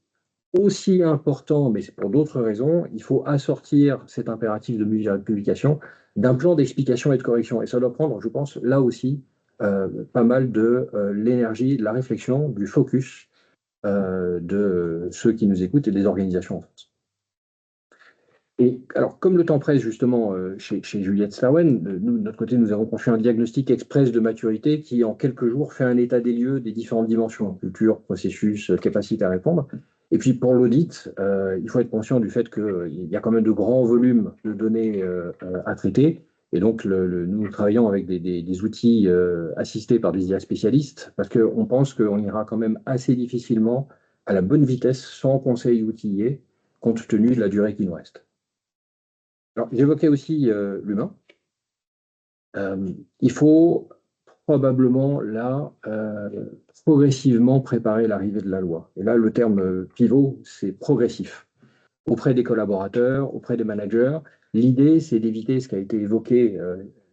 aussi important, mais c'est pour d'autres raisons, il faut assortir cet impératif de mesure et de publication d'un plan d'explication et de correction. Et ça doit prendre, je pense, là aussi, pas mal de l'énergie, de la réflexion, du focus de ceux qui nous écoutent et des organisations en France. Et alors, comme le temps presse justement chez Juliette Stawen, nous, de notre côté, nous avons conçu un diagnostic express de maturité qui, en quelques jours, fait un état des lieux des différentes dimensions, culture, processus, capacité à répondre. Et puis, pour l'audit, il faut être conscient du fait qu'il y a quand même de grands volumes de données à traiter. Et donc, nous travaillons avec des outils assistés par des IA spécialistes parce qu'on pense qu'on ira quand même assez difficilement à la bonne vitesse sans conseil outillé, compte tenu de la durée qui nous reste. Alors, j'évoquais aussi l'humain. Il faut probablement là progressivement préparer l'arrivée de la loi. Et là, le terme pivot, c'est progressif. Auprès des collaborateurs, auprès des managers, l'idée, c'est d'éviter ce qui a été évoqué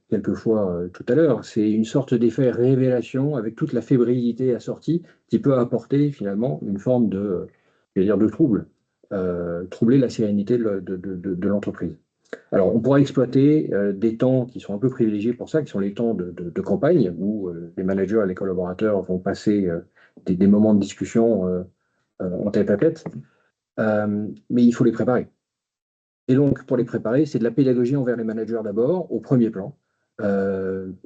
quelquefois tout à l'heure. C'est une sorte d'effet révélation avec toute la fébrilité assortie qui peut apporter finalement une forme de trouble, troubler la sérénité de l'entreprise. Alors, on pourra exploiter des temps qui sont un peu privilégiés pour ça, qui sont les temps de campagne, où les managers et les collaborateurs vont passer des moments de discussion en tête à tête, mais il faut les préparer. Et donc, pour les préparer, c'est de la pédagogie envers les managers d'abord, au premier plan,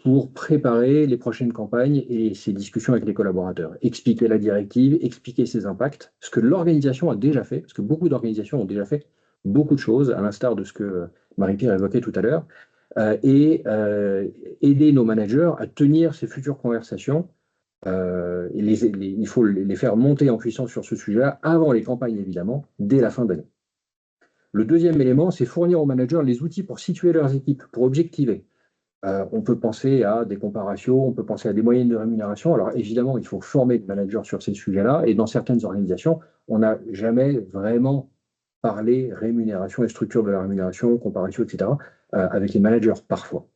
pour préparer les prochaines campagnes et ces discussions avec les collaborateurs. Expliquer la directive, expliquer ses impacts, ce que l'organisation a déjà fait, parce que beaucoup d'organisations ont déjà fait beaucoup de choses, à l'instar de ce que Marie-Pierre évoquait tout à l'heure, et aider nos managers à tenir ces futures conversations. Il faut les faire monter en puissance sur ce sujet-là, avant les campagnes évidemment, dès la fin d'année. Le deuxième élément, c'est fournir aux managers les outils pour situer leurs équipes, pour objectiver. On peut penser à des comparations, on peut penser à des moyennes de rémunération. Alors évidemment, il faut former les managers sur ces sujets-là, et dans certaines organisations, on n'a jamais vraiment parler rémunération et structure de la rémunération, comparatio, etc., avec les managers parfois.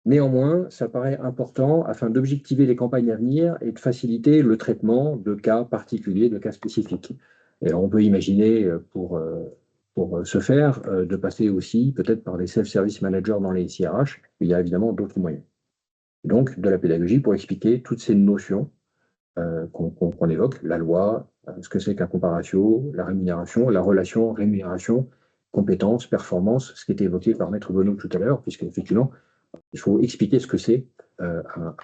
Néanmoins, ça paraît important afin d'objectiver les campagnes à venir et de faciliter le traitement de cas particuliers, de cas spécifiques. Et on peut imaginer pour ce faire de passer aussi peut-être par les self-service managers dans les CRH. Il y a évidemment d'autres moyens. Donc, de la pédagogie pour expliquer toutes ces notions qu'on évoque, la loi, ce que c'est qu'un comparatio, la rémunération, la relation rémunération, compétences, performance, ce qui était évoqué par Maître Bonneau tout à l'heure, puisqu'effectivement, il faut expliquer ce que c'est un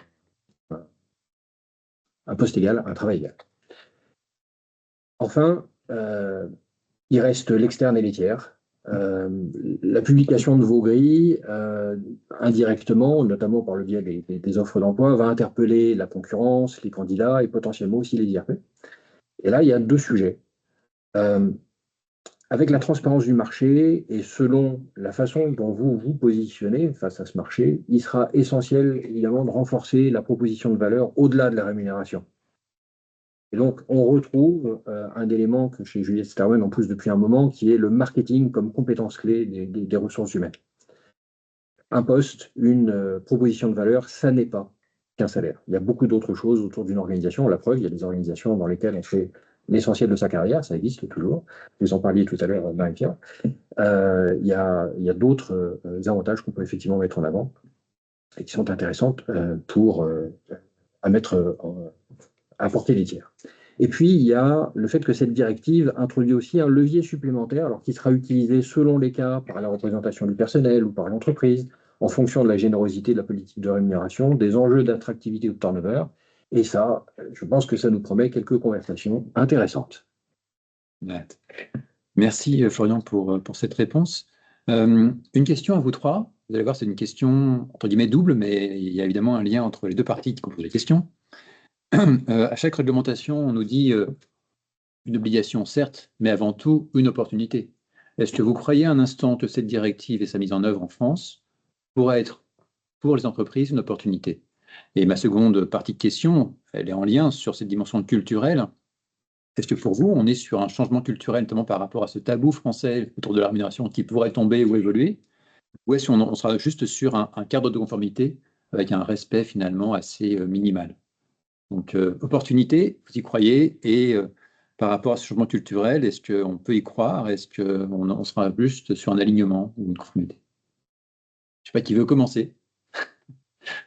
poste égal, un travail égal. Enfin, il reste l'externe et les tiers. La publication de vos grilles, indirectement, notamment par le biais des offres d'emploi, va interpeller la concurrence, les candidats et potentiellement aussi les IRP. Et là, il y a deux sujets. Avec la transparence du marché et selon la façon dont vous vous positionnez face à ce marché, il sera essentiel évidemment de renforcer la proposition de valeur au-delà de la rémunération. Et donc, on retrouve un élément que chez Juliette Sterwen en plus depuis un moment, qui est le marketing comme compétence clé des ressources humaines. Un poste, une proposition de valeur, ça n'est pas qu'un salaire. Il y a beaucoup d'autres choses autour d'une organisation. La preuve, il y a des organisations dans lesquelles on fait l'essentiel de sa carrière, ça existe toujours. Vous en parliez tout à l'heure, Marie-Pierre. Il y a d'autres avantages qu'on peut effectivement mettre en avant et qui sont intéressantes à porter les tiers. Et puis, il y a le fait que cette directive introduit aussi un levier supplémentaire, alors qui sera utilisé selon les cas par la représentation du personnel ou par l'entreprise, en fonction de la générosité de la politique de rémunération, des enjeux d'attractivité ou de turnover. Et ça, je pense que ça nous promet quelques conversations intéressantes. Merci Florian pour cette réponse. Une question à vous trois. Vous allez voir, c'est une question entre guillemets double, mais il y a évidemment un lien entre les deux parties qui composent la question. À chaque réglementation, on nous dit une obligation, certes, mais avant tout une opportunité. Est-ce que vous croyez un instant que cette directive et sa mise en œuvre en France pourrait être pour les entreprises une opportunité? Et ma seconde partie de question, elle est en lien sur cette dimension culturelle. Est-ce que pour vous, on est sur un changement culturel, notamment par rapport à ce tabou français autour de la rémunération qui pourrait tomber ou évoluer? Ou est-ce qu'on sera juste sur un cadre de conformité avec un respect finalement assez minimal? Donc, opportunité, vous y croyez? Et par rapport à ce changement culturel, est-ce qu'on peut y croire? Est-ce qu'on sera juste sur un alignement ou une conformité? Je ne sais pas qui veut commencer.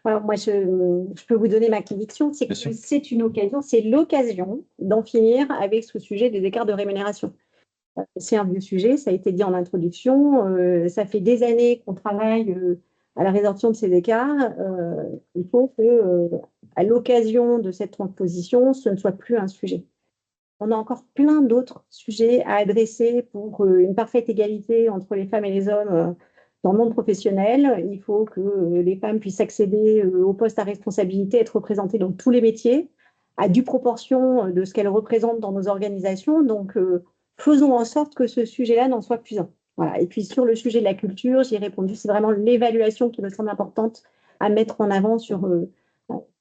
Alors, moi, je peux vous donner ma conviction, c'est que c'est une occasion, c'est l'occasion d'en finir avec ce sujet des écarts de rémunération. C'est un vieux sujet, ça a été dit en introduction, ça fait des années qu'on travaille à la résorption de ces écarts. Il faut que, à l'occasion de cette transposition, ce ne soit plus un sujet. On a encore plein d'autres sujets à adresser pour une parfaite égalité entre les femmes et les hommes dans le monde professionnel. Il faut que les femmes puissent accéder aux postes à responsabilité, être représentées dans tous les métiers, à due proportion de ce qu'elles représentent dans nos organisations. Donc, faisons en sorte que ce sujet-là n'en soit plus un. Voilà. Et puis, sur le sujet de la culture, j'y ai répondu, c'est vraiment l'évaluation qui me semble importante à mettre en avant sur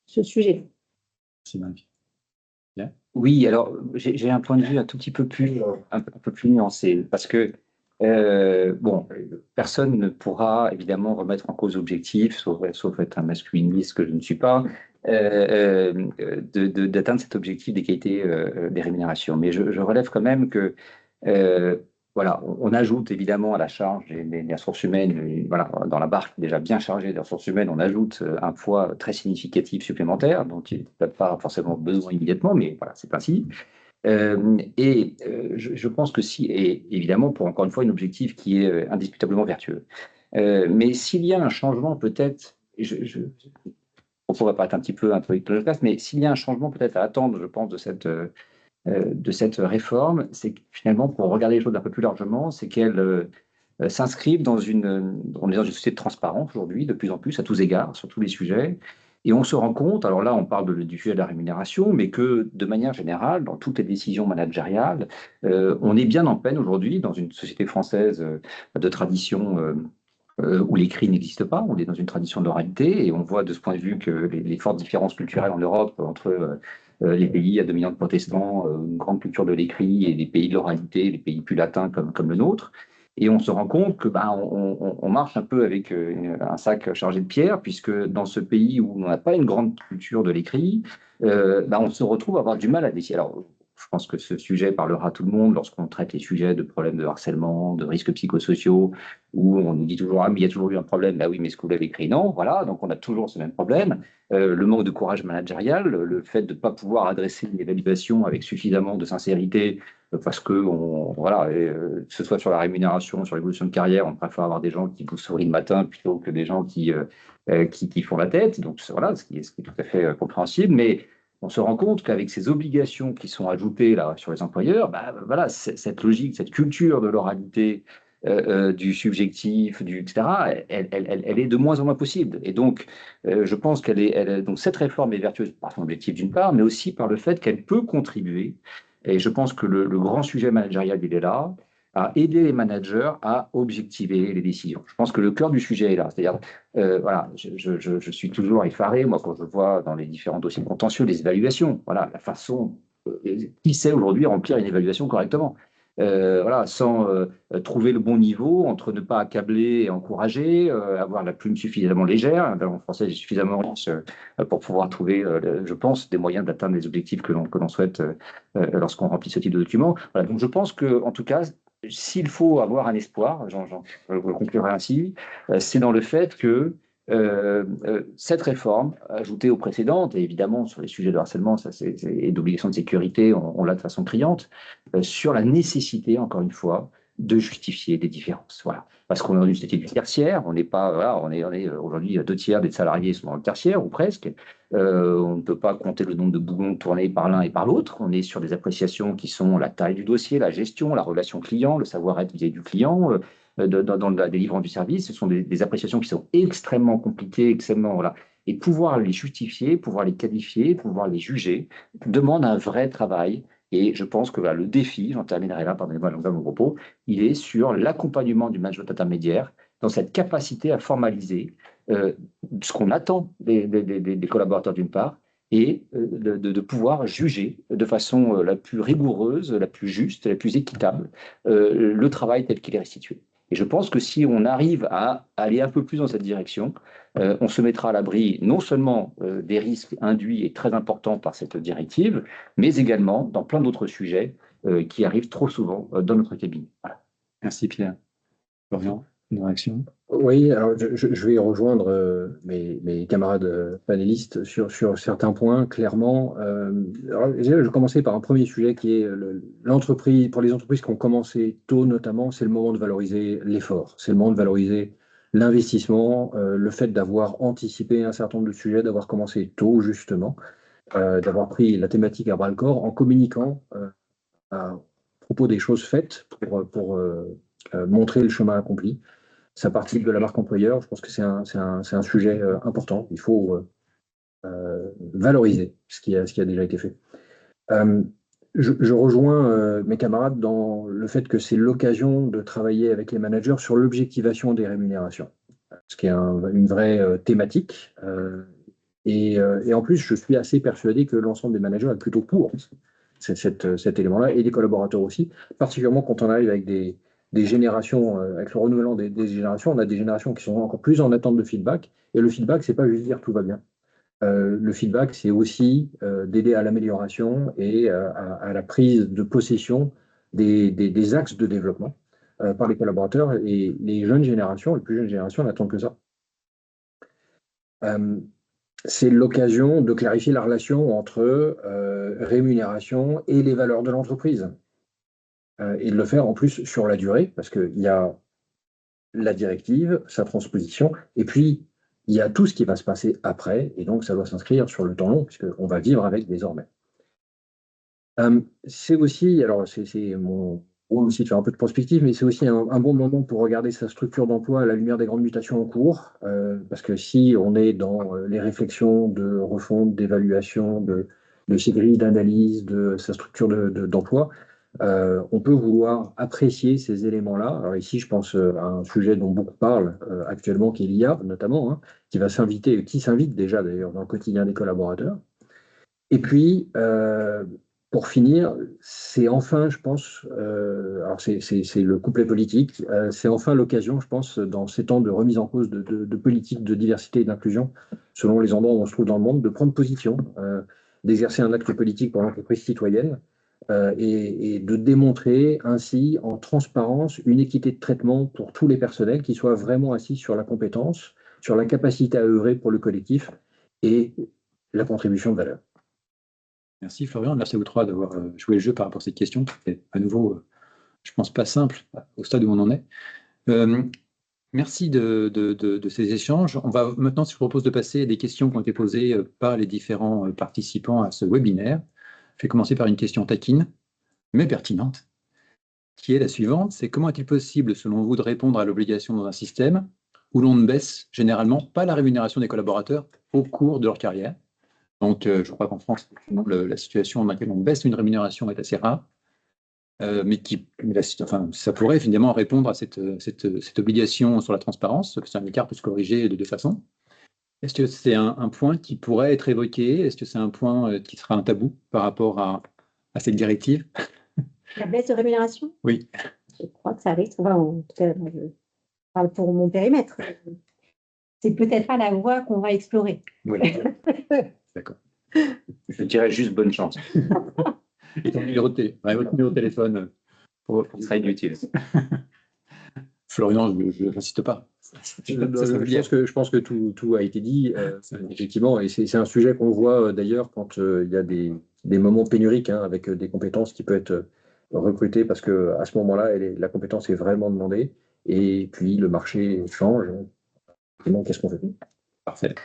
ce sujet. Merci, Marie. Yeah. Oui, alors j'ai un point de vue un tout petit peu plus, un peu plus nuancé, parce que personne ne pourra évidemment remettre en cause l'objectif, sauf être un masculiniste que je ne suis pas, d'atteindre cet objectif d'égalité des rémunérations. Mais je relève quand même que voilà, on ajoute évidemment à la charge des ressources humaines, voilà, dans la barque déjà bien chargée des ressources humaines, on ajoute un poids très significatif supplémentaire, dont il n'y a pas forcément besoin immédiatement, mais voilà, c'est ainsi. Je pense que si, et évidemment pour encore une fois un objectif qui est indiscutablement vertueux. Mais s'il y a un changement peut-être, on pourrait paraître un petit peu intellectuel, mais s'il y a un changement peut-être à attendre, je pense, de cette réforme, c'est que finalement, pour regarder les choses un peu plus largement, c'est qu'elle s'inscrivent on est dans une société de transparence aujourd'hui, de plus en plus, à tous égards, sur tous les sujets. Et on se rend compte, alors là, on parle du sujet de la rémunération, mais que de manière générale, dans toutes les décisions managériales, on est bien en peine aujourd'hui, dans une société française de tradition où l'écrit n'existe pas, on est dans une tradition d'oralité, et on voit de ce point de vue que les fortes différences culturelles en Europe entre les pays à 2 millions de protestants, une grande culture de l'écrit, et des pays de l'oralité, des pays plus latins comme le nôtre. Et on se rend compte que on marche un peu avec un sac chargé de pierres, puisque dans ce pays où on n'a pas une grande culture de l'écrit, on se retrouve à avoir du mal à décider. Alors, je pense que ce sujet parlera à tout le monde lorsqu'on traite les sujets de problèmes de harcèlement, de risques psychosociaux, où on nous dit toujours, ah, mais il y a toujours eu un problème. Bah oui, mais est-ce que vous l'avez écrit? Non, voilà, donc on a toujours ce même problème. Le manque de courage managérial, le fait de ne pas pouvoir adresser une évaluation avec suffisamment de sincérité, parce que, voilà, que ce soit sur la rémunération, sur l'évolution de carrière, on préfère avoir des gens qui vous sourient le matin plutôt que des gens qui font la tête. Donc voilà, ce qui est tout à fait compréhensible. Mais on se rend compte qu'avec ces obligations qui sont ajoutées là, sur les employeurs, voilà, cette logique, cette culture de l'oralité, du subjectif, etc., elle est de moins en moins possible. Et donc, je pense donc cette réforme est vertueuse par son objectif d'une part, mais aussi par le fait qu'elle peut contribuer. Et je pense que le grand sujet managérial, il est là, à aider les managers à objectiver les décisions. Je pense que le cœur du sujet est là. C'est-à-dire, voilà, je suis toujours effaré, moi, quand je vois dans les différents dossiers contentieux les évaluations. Voilà, la façon, qui sait aujourd'hui remplir une évaluation correctement? Voilà, sans trouver le bon niveau entre ne pas accabler et encourager, avoir la plume suffisamment légère. La langue française est suffisamment riche pour pouvoir trouver, je pense, des moyens d'atteindre les objectifs que l'on souhaite lorsqu'on remplit ce type de document. Voilà, donc je pense que, en tout cas, s'il faut avoir un espoir, je le conclurai ainsi, c'est dans le fait que cette réforme, ajoutée aux précédentes, et évidemment sur les sujets de harcèlement et d'obligation de sécurité, on l'a de façon criante, sur la nécessité, encore une fois, de justifier des différences. Voilà. Parce qu'on est dans une société du tertiaire, on n'est pas, voilà, on est aujourd'hui 2 tiers des salariés sont dans le tertiaire, ou presque. On ne peut pas compter le nombre de boulons tournés par l'un et par l'autre. On est sur des appréciations qui sont la taille du dossier, la gestion, la relation client, le savoir-être vis-à-vis du client, dans la délivrance du service. Ce sont des appréciations qui sont extrêmement compliquées, extrêmement, voilà. Et pouvoir les justifier, pouvoir les qualifier, pouvoir les juger, demande un vrai travail. Et je pense que voilà, le défi, j'en terminerai là, pardonnez-moi de mon propos, il est sur l'accompagnement du management intermédiaire, dans cette capacité à formaliser ce qu'on attend des collaborateurs d'une part, et de pouvoir juger de façon la plus rigoureuse, la plus juste, la plus équitable, le travail tel qu'il est restitué. Et je pense que si on arrive à aller un peu plus dans cette direction, on se mettra à l'abri non seulement des risques induits et très importants par cette directive, mais également dans plein d'autres sujets qui arrivent trop souvent dans notre cabinet. Voilà. Merci Pierre. Florian, une réaction? Oui, alors je vais rejoindre mes camarades panélistes sur certains points, clairement. Alors, je vais commencer par un premier sujet qui est l'entreprise. Pour les entreprises qui ont commencé tôt, notamment, c'est le moment de valoriser l'effort. C'est le moment de valoriser l'investissement, le fait d'avoir anticipé un certain nombre de sujets, d'avoir commencé tôt, justement, d'avoir pris la thématique à bras-le-corps en communiquant à propos des choses faites pour montrer le chemin accompli. Ça participe de la marque employeur. Je pense que c'est un sujet important. Il faut valoriser ce qui a déjà été fait. Je rejoins mes camarades dans le fait que c'est l'occasion de travailler avec les managers sur l'objectivation des rémunérations, ce qui est une vraie thématique. Et en plus, je suis assez persuadé que l'ensemble des managers est plutôt pour cet élément-là, et des collaborateurs aussi, particulièrement quand on arrive avec des générations, avec le renouvellement des générations. On a des générations qui sont encore plus en attente de feedback, et le feedback, c'est pas juste dire tout va bien. Le feedback, c'est aussi d'aider à l'amélioration et à la prise de possession des axes de développement par les collaborateurs, et les jeunes générations, les plus jeunes générations n'attendent que ça. C'est l'occasion de clarifier la relation entre rémunération et les valeurs de l'entreprise. Et de le faire en plus sur la durée, parce qu'il y a la directive, sa transposition, et puis il y a tout ce qui va se passer après, et donc ça doit s'inscrire sur le temps long, puisqu'on va vivre avec désormais. C'est aussi, alors c'est mon rôle aussi de faire un peu de prospective, mais c'est aussi un bon moment pour regarder sa structure d'emploi à la lumière des grandes mutations en cours, parce que si on est dans les réflexions de refonte, d'évaluation, de ces grilles d'analyse, de sa structure d'emploi, on peut vouloir apprécier ces éléments-là. Alors ici, je pense à un sujet dont beaucoup parlent actuellement, qui est l'IA, notamment, qui s'invite déjà d'ailleurs dans le quotidien des collaborateurs. Et puis, pour finir, c'est enfin, je pense, alors c'est le couplet politique, c'est enfin l'occasion, je pense, dans ces temps de remise en cause de politique de diversité et d'inclusion, selon les endroits où on se trouve dans le monde, de prendre position, d'exercer un acte politique pour l'entreprise citoyenne, et de démontrer ainsi en transparence une équité de traitement pour tous les personnels qui soient vraiment assis sur la compétence, sur la capacité à œuvrer pour le collectif et la contribution de valeur. Merci Florian, merci à vous trois d'avoir joué le jeu par rapport à cette question qui est à nouveau, je pense, pas simple au stade où on en est. Merci de ces échanges. On va maintenant, si je vous propose de passer à des questions qui ont été posées par les différents participants à ce webinaire. Je vais commencer par une question taquine, mais pertinente, qui est la suivante. C'est comment est-il possible, selon vous, de répondre à l'obligation dans un système où l'on ne baisse généralement pas la rémunération des collaborateurs au cours de leur carrière? Donc, je crois qu'en France, la situation dans laquelle on baisse une rémunération est assez rare, mais ça pourrait finalement répondre à cette obligation sur la transparence. C'est un écart peut se corriger de deux façons. Est-ce que c'est un point qui pourrait être évoqué? Est-ce que c'est un point qui sera un tabou par rapport à cette directive? La baisse de rémunération? Oui. Je crois que ça arrive. Enfin, en tout cas, moi, je parle pour mon périmètre. C'est peut-être pas la voie qu'on va explorer. Oui. D'accord. Je dirais juste bonne chance. Et ton numéro de téléphone pour ça inutile. Florian, je n'insiste pas. Je pense que tout a été dit, effectivement, et c'est un sujet qu'on voit d'ailleurs quand il y a des moments pénuriques, hein, avec des compétences qui peuvent être recrutées parce qu'à ce moment-là, la compétence est vraiment demandée, et puis le marché change. Qu'est-ce qu'on fait? Parfait.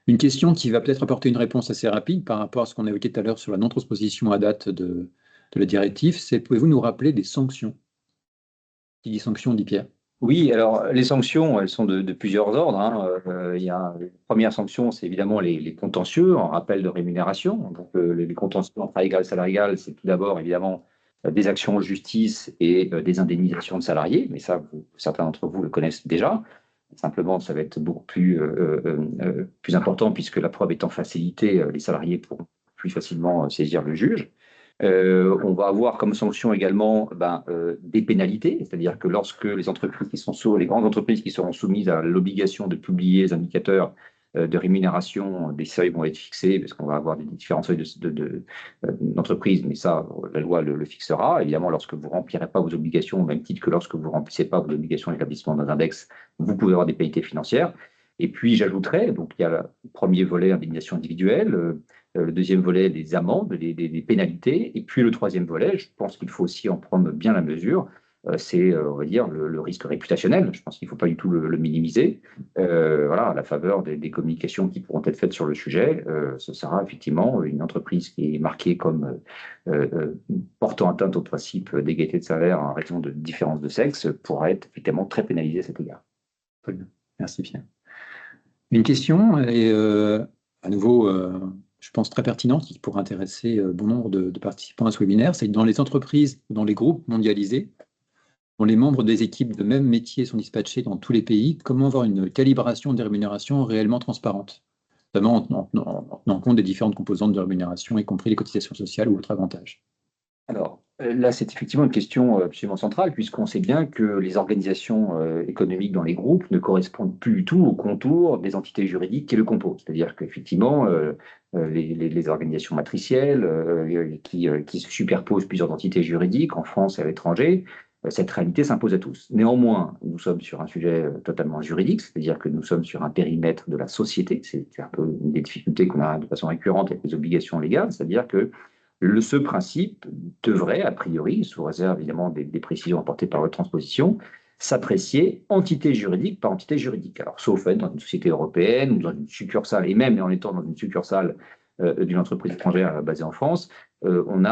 Une question qui va peut-être apporter une réponse assez rapide par rapport à ce qu'on a évoqué tout à l'heure sur la non-transposition à date de la directive, c'est pouvez-vous nous rappeler des sanctions? Qui dit sanctions dit Pierre? Oui, alors les sanctions, elles sont de plusieurs ordres, hein. Il y a la première sanction, c'est évidemment les contentieux en rappel de rémunération. Donc les contentieux en travail égal, salaire égal, c'est tout d'abord évidemment des actions en justice et des indemnisations de salariés, mais ça, certains d'entre vous le connaissent déjà. Simplement, ça va être beaucoup plus important puisque la preuve étant facilitée, les salariés pourront plus facilement saisir le juge. On va avoir comme sanction également des pénalités, c'est-à-dire que lorsque les entreprises les grandes entreprises qui seront soumises à l'obligation de publier les indicateurs de rémunération, des seuils vont être fixés parce qu'on va avoir des différents seuils d'entreprise, mais ça, la loi le fixera. Évidemment, lorsque vous ne remplirez pas vos obligations, au même titre que lorsque vous ne remplissez pas vos obligations d'établissement d'un index, vous pouvez avoir des pénalités financières. Et puis, j'ajouterais, donc il y a le premier volet indemnisation individuelle, le deuxième volet des amendes, des pénalités, et puis le troisième volet, je pense qu'il faut aussi en prendre bien la mesure, c'est, on va dire, le risque réputationnel. Je pense qu'il ne faut pas du tout le minimiser. Voilà, à la faveur des communications qui pourront être faites sur le sujet, ce sera effectivement une entreprise qui est marquée comme portant atteinte au principe d'égalité de salaire en raison de différence de sexe pourra être effectivement très pénalisée à cet égard. Très bien. Merci Pierre. Une question, et à nouveau, je pense très pertinente, qui pourrait intéresser bon nombre de participants à ce webinaire, c'est que dans les entreprises, dans les groupes mondialisés, dont les membres des équipes de même métier sont dispatchés dans tous les pays, comment avoir une calibration des rémunérations réellement transparente, notamment en tenant compte des différentes composantes de rémunération, y compris les cotisations sociales ou autres avantages? Alors là, c'est effectivement une question absolument centrale, puisqu'on sait bien que les organisations économiques dans les groupes ne correspondent plus du tout au contour des entités juridiques qui le composent. C'est-à-dire qu'effectivement, les organisations matricielles qui se superposent plusieurs entités juridiques en France et à l'étranger, cette réalité s'impose à tous. Néanmoins, nous sommes sur un sujet totalement juridique, c'est-à-dire que nous sommes sur un périmètre de la société. C'est un peu une des difficultés qu'on a de façon récurrente avec les obligations légales, c'est-à-dire que ce principe devrait, a priori, sous réserve évidemment des précisions apportées par votre transposition, s'apprécier entité juridique par entité juridique. Alors, sauf être dans une société européenne ou dans une succursale, et même en étant dans une succursale d'une entreprise étrangère basée en France, on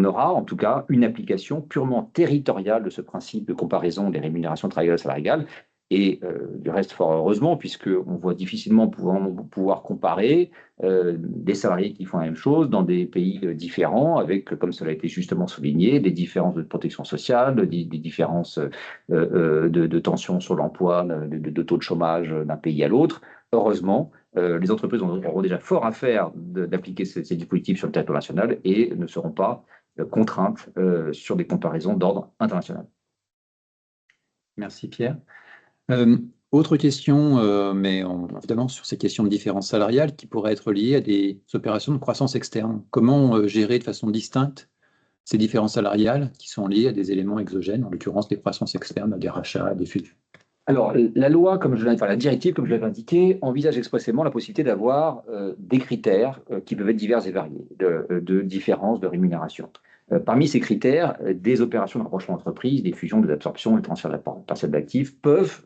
aura en tout cas une application purement territoriale de ce principe de comparaison des rémunérations travailleuses salariales. Et du reste, fort heureusement, puisqu'on voit difficilement pouvoir comparer des salariés qui font la même chose dans des pays différents, avec, comme cela a été justement souligné, des différences de protection sociale, des différences de tension sur l'emploi, de taux de chômage d'un pays à l'autre. Heureusement, les entreprises auront déjà fort à faire d'appliquer ces dispositifs sur le territoire national et ne seront pas contraintes sur des comparaisons d'ordre international. Merci Pierre. Autre question, mais évidemment sur ces questions de différence salariale qui pourraient être liées à des opérations de croissance externe. Comment gérer de façon distincte ces différences salariales qui sont liées à des éléments exogènes, en l'occurrence des croissances externes, à des rachats, à des fusions? Alors, la loi, la directive, comme je l'avais indiqué, envisage expressément la possibilité d'avoir des critères qui peuvent être divers et variés, de différence de rémunération. Parmi ces critères, des opérations de rapprochement d'entreprise, des fusions, des absorptions, des transferts de partiels d'actifs peuvent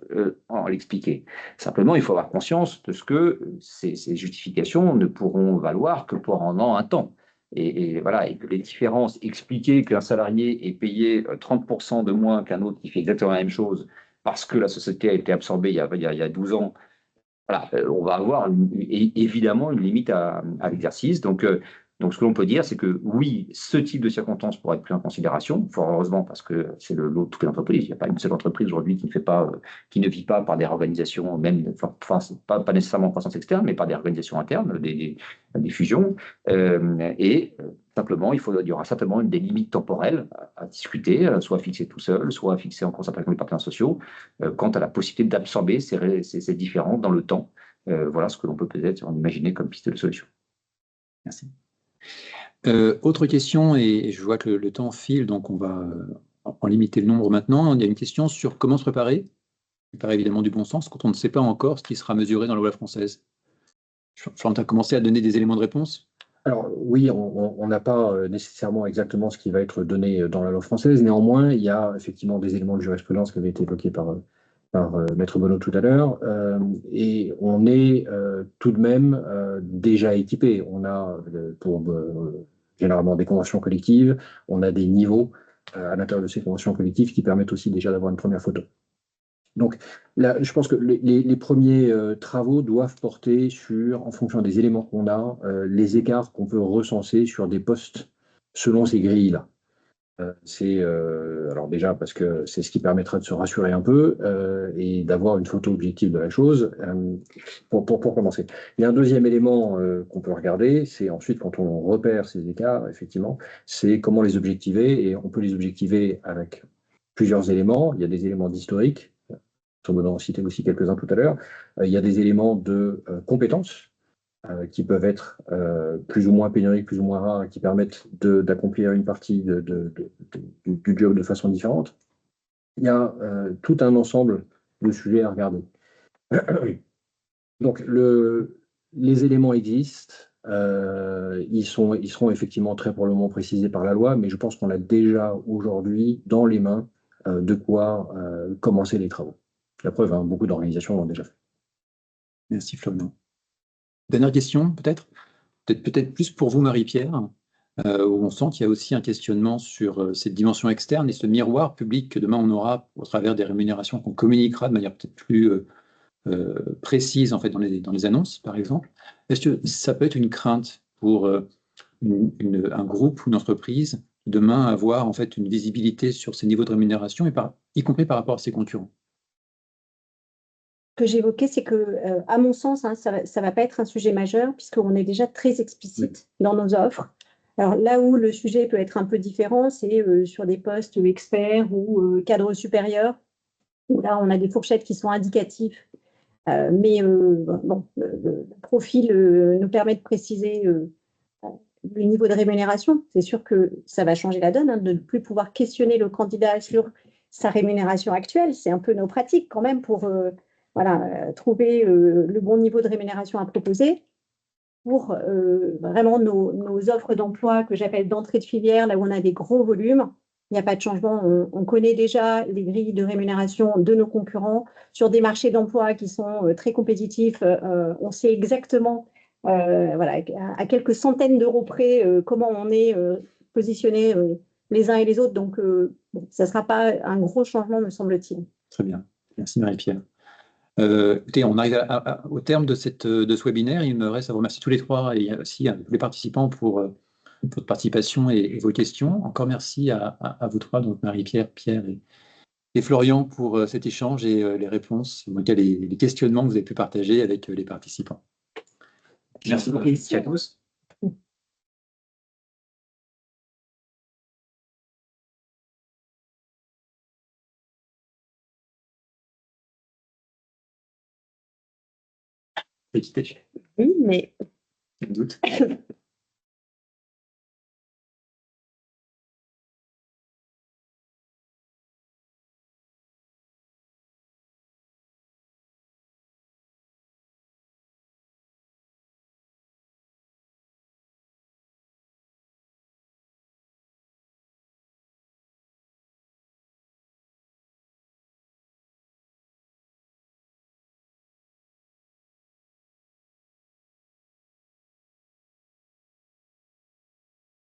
en l'expliquer. Simplement, il faut avoir conscience de ce que ces justifications ne pourront valoir que pendant un temps. Et voilà, et que les différences, expliquer qu'un salarié est payé 30% de moins qu'un autre qui fait exactement la même chose parce que la société a été absorbée il y a 12 ans, voilà, on va avoir évidemment une limite à l'exercice. Donc, ce que l'on peut dire, c'est que oui, ce type de circonstances pourrait être pris en considération, fort heureusement, parce que c'est le lot de toutes les entreprises. Il n'y a pas une seule entreprise aujourd'hui qui ne vit pas par des organisations, même, enfin, pas nécessairement en croissance externe, mais par des organisations internes, des fusions. Simplement, il y aura certainement des limites temporelles à discuter, soit fixées tout seul, soit fixées en concertation avec les partenaires sociaux, quant à la possibilité d'absorber ces différences dans le temps. Voilà ce que l'on peut peut-être imaginer comme piste de solution. Merci. Autre question, et je vois que le temps file, donc on va en limiter le nombre maintenant. Il y a une question sur comment se préparer. Il paraît évidemment du bon sens quand on ne sait pas encore ce qui sera mesuré dans la loi française. Florent, tu as commencé à donner des éléments de réponse? Alors oui, on n'a pas nécessairement exactement ce qui va être donné dans la loi française. Néanmoins, il y a effectivement des éléments de jurisprudence qui avaient été évoqués par Maître Bonneau tout à l'heure. Et on est tout de même déjà équipé. On a généralement des conventions collectives, on a des niveaux à l'intérieur de ces conventions collectives qui permettent aussi déjà d'avoir une première photo. Donc là, je pense que les premiers travaux doivent porter sur, en fonction des éléments qu'on a, les écarts qu'on peut recenser sur des postes selon ces grilles-là. Alors déjà parce que c'est ce qui permettra de se rassurer un peu et d'avoir une photo objective de la chose pour commencer. Il y a un deuxième élément qu'on peut regarder, c'est ensuite quand on repère ces écarts, effectivement, c'est comment les objectiver, et on peut les objectiver avec plusieurs éléments. Il y a des éléments d'historique, on en citait aussi quelques-uns tout à l'heure. Il y a des éléments de compétences qui peuvent être plus ou moins pénuriques, plus ou moins rares, qui permettent d'accomplir une partie du job de façon différente. Il y a tout un ensemble de sujets à regarder. Donc, les éléments existent. Ils seront effectivement très probablement précisés par la loi, mais je pense qu'on a déjà aujourd'hui dans les mains de quoi commencer les travaux. La preuve, beaucoup d'organisations l'ont déjà fait. Merci Florian. Dernière question, peut-être plus pour vous, Marie-Pierre, où on sent qu'il y a aussi un questionnement sur cette dimension externe et ce miroir public que demain on aura au travers des rémunérations qu'on communiquera de manière peut-être plus précise en fait dans les annonces, par exemple. Est-ce que ça peut être une crainte pour un groupe ou une entreprise demain avoir en fait une visibilité sur ces niveaux de rémunération y compris par rapport à ses concurrents? Que j'évoquais, c'est que, à mon sens, ça ne va pas être un sujet majeur puisqu'on est déjà très explicite dans nos offres. Alors là où le sujet peut être un peu différent, c'est sur des postes experts ou cadres supérieurs, où là, on a des fourchettes qui sont indicatifs. Mais bon, le profil nous permet de préciser le niveau de rémunération. C'est sûr que ça va changer la donne, de ne plus pouvoir questionner le candidat sur sa rémunération actuelle. C'est un peu nos pratiques quand même pour trouver le bon niveau de rémunération à proposer pour vraiment nos offres d'emploi que j'appelle d'entrée de filière, là où on a des gros volumes. Il n'y a pas de changement. On connaît déjà les grilles de rémunération de nos concurrents sur des marchés d'emploi qui sont très compétitifs. On sait exactement, à quelques centaines d'euros près, comment on est positionnés les uns et les autres. Donc, ça ne sera pas un gros changement, me semble-t-il. Très bien. Merci Marie-Pierre. Écoutez, on arrive au terme de ce webinaire. Il me reste à vous remercier tous les trois et aussi tous les participants pour votre participation et vos questions. Encore merci à vous trois, donc Marie-Pierre, Pierre et Florian, pour cet échange et les réponses, en tout cas les questionnements que vous avez pu partager avec les participants. Merci beaucoup à tous. Petit échec. Oui, mais Sans doute.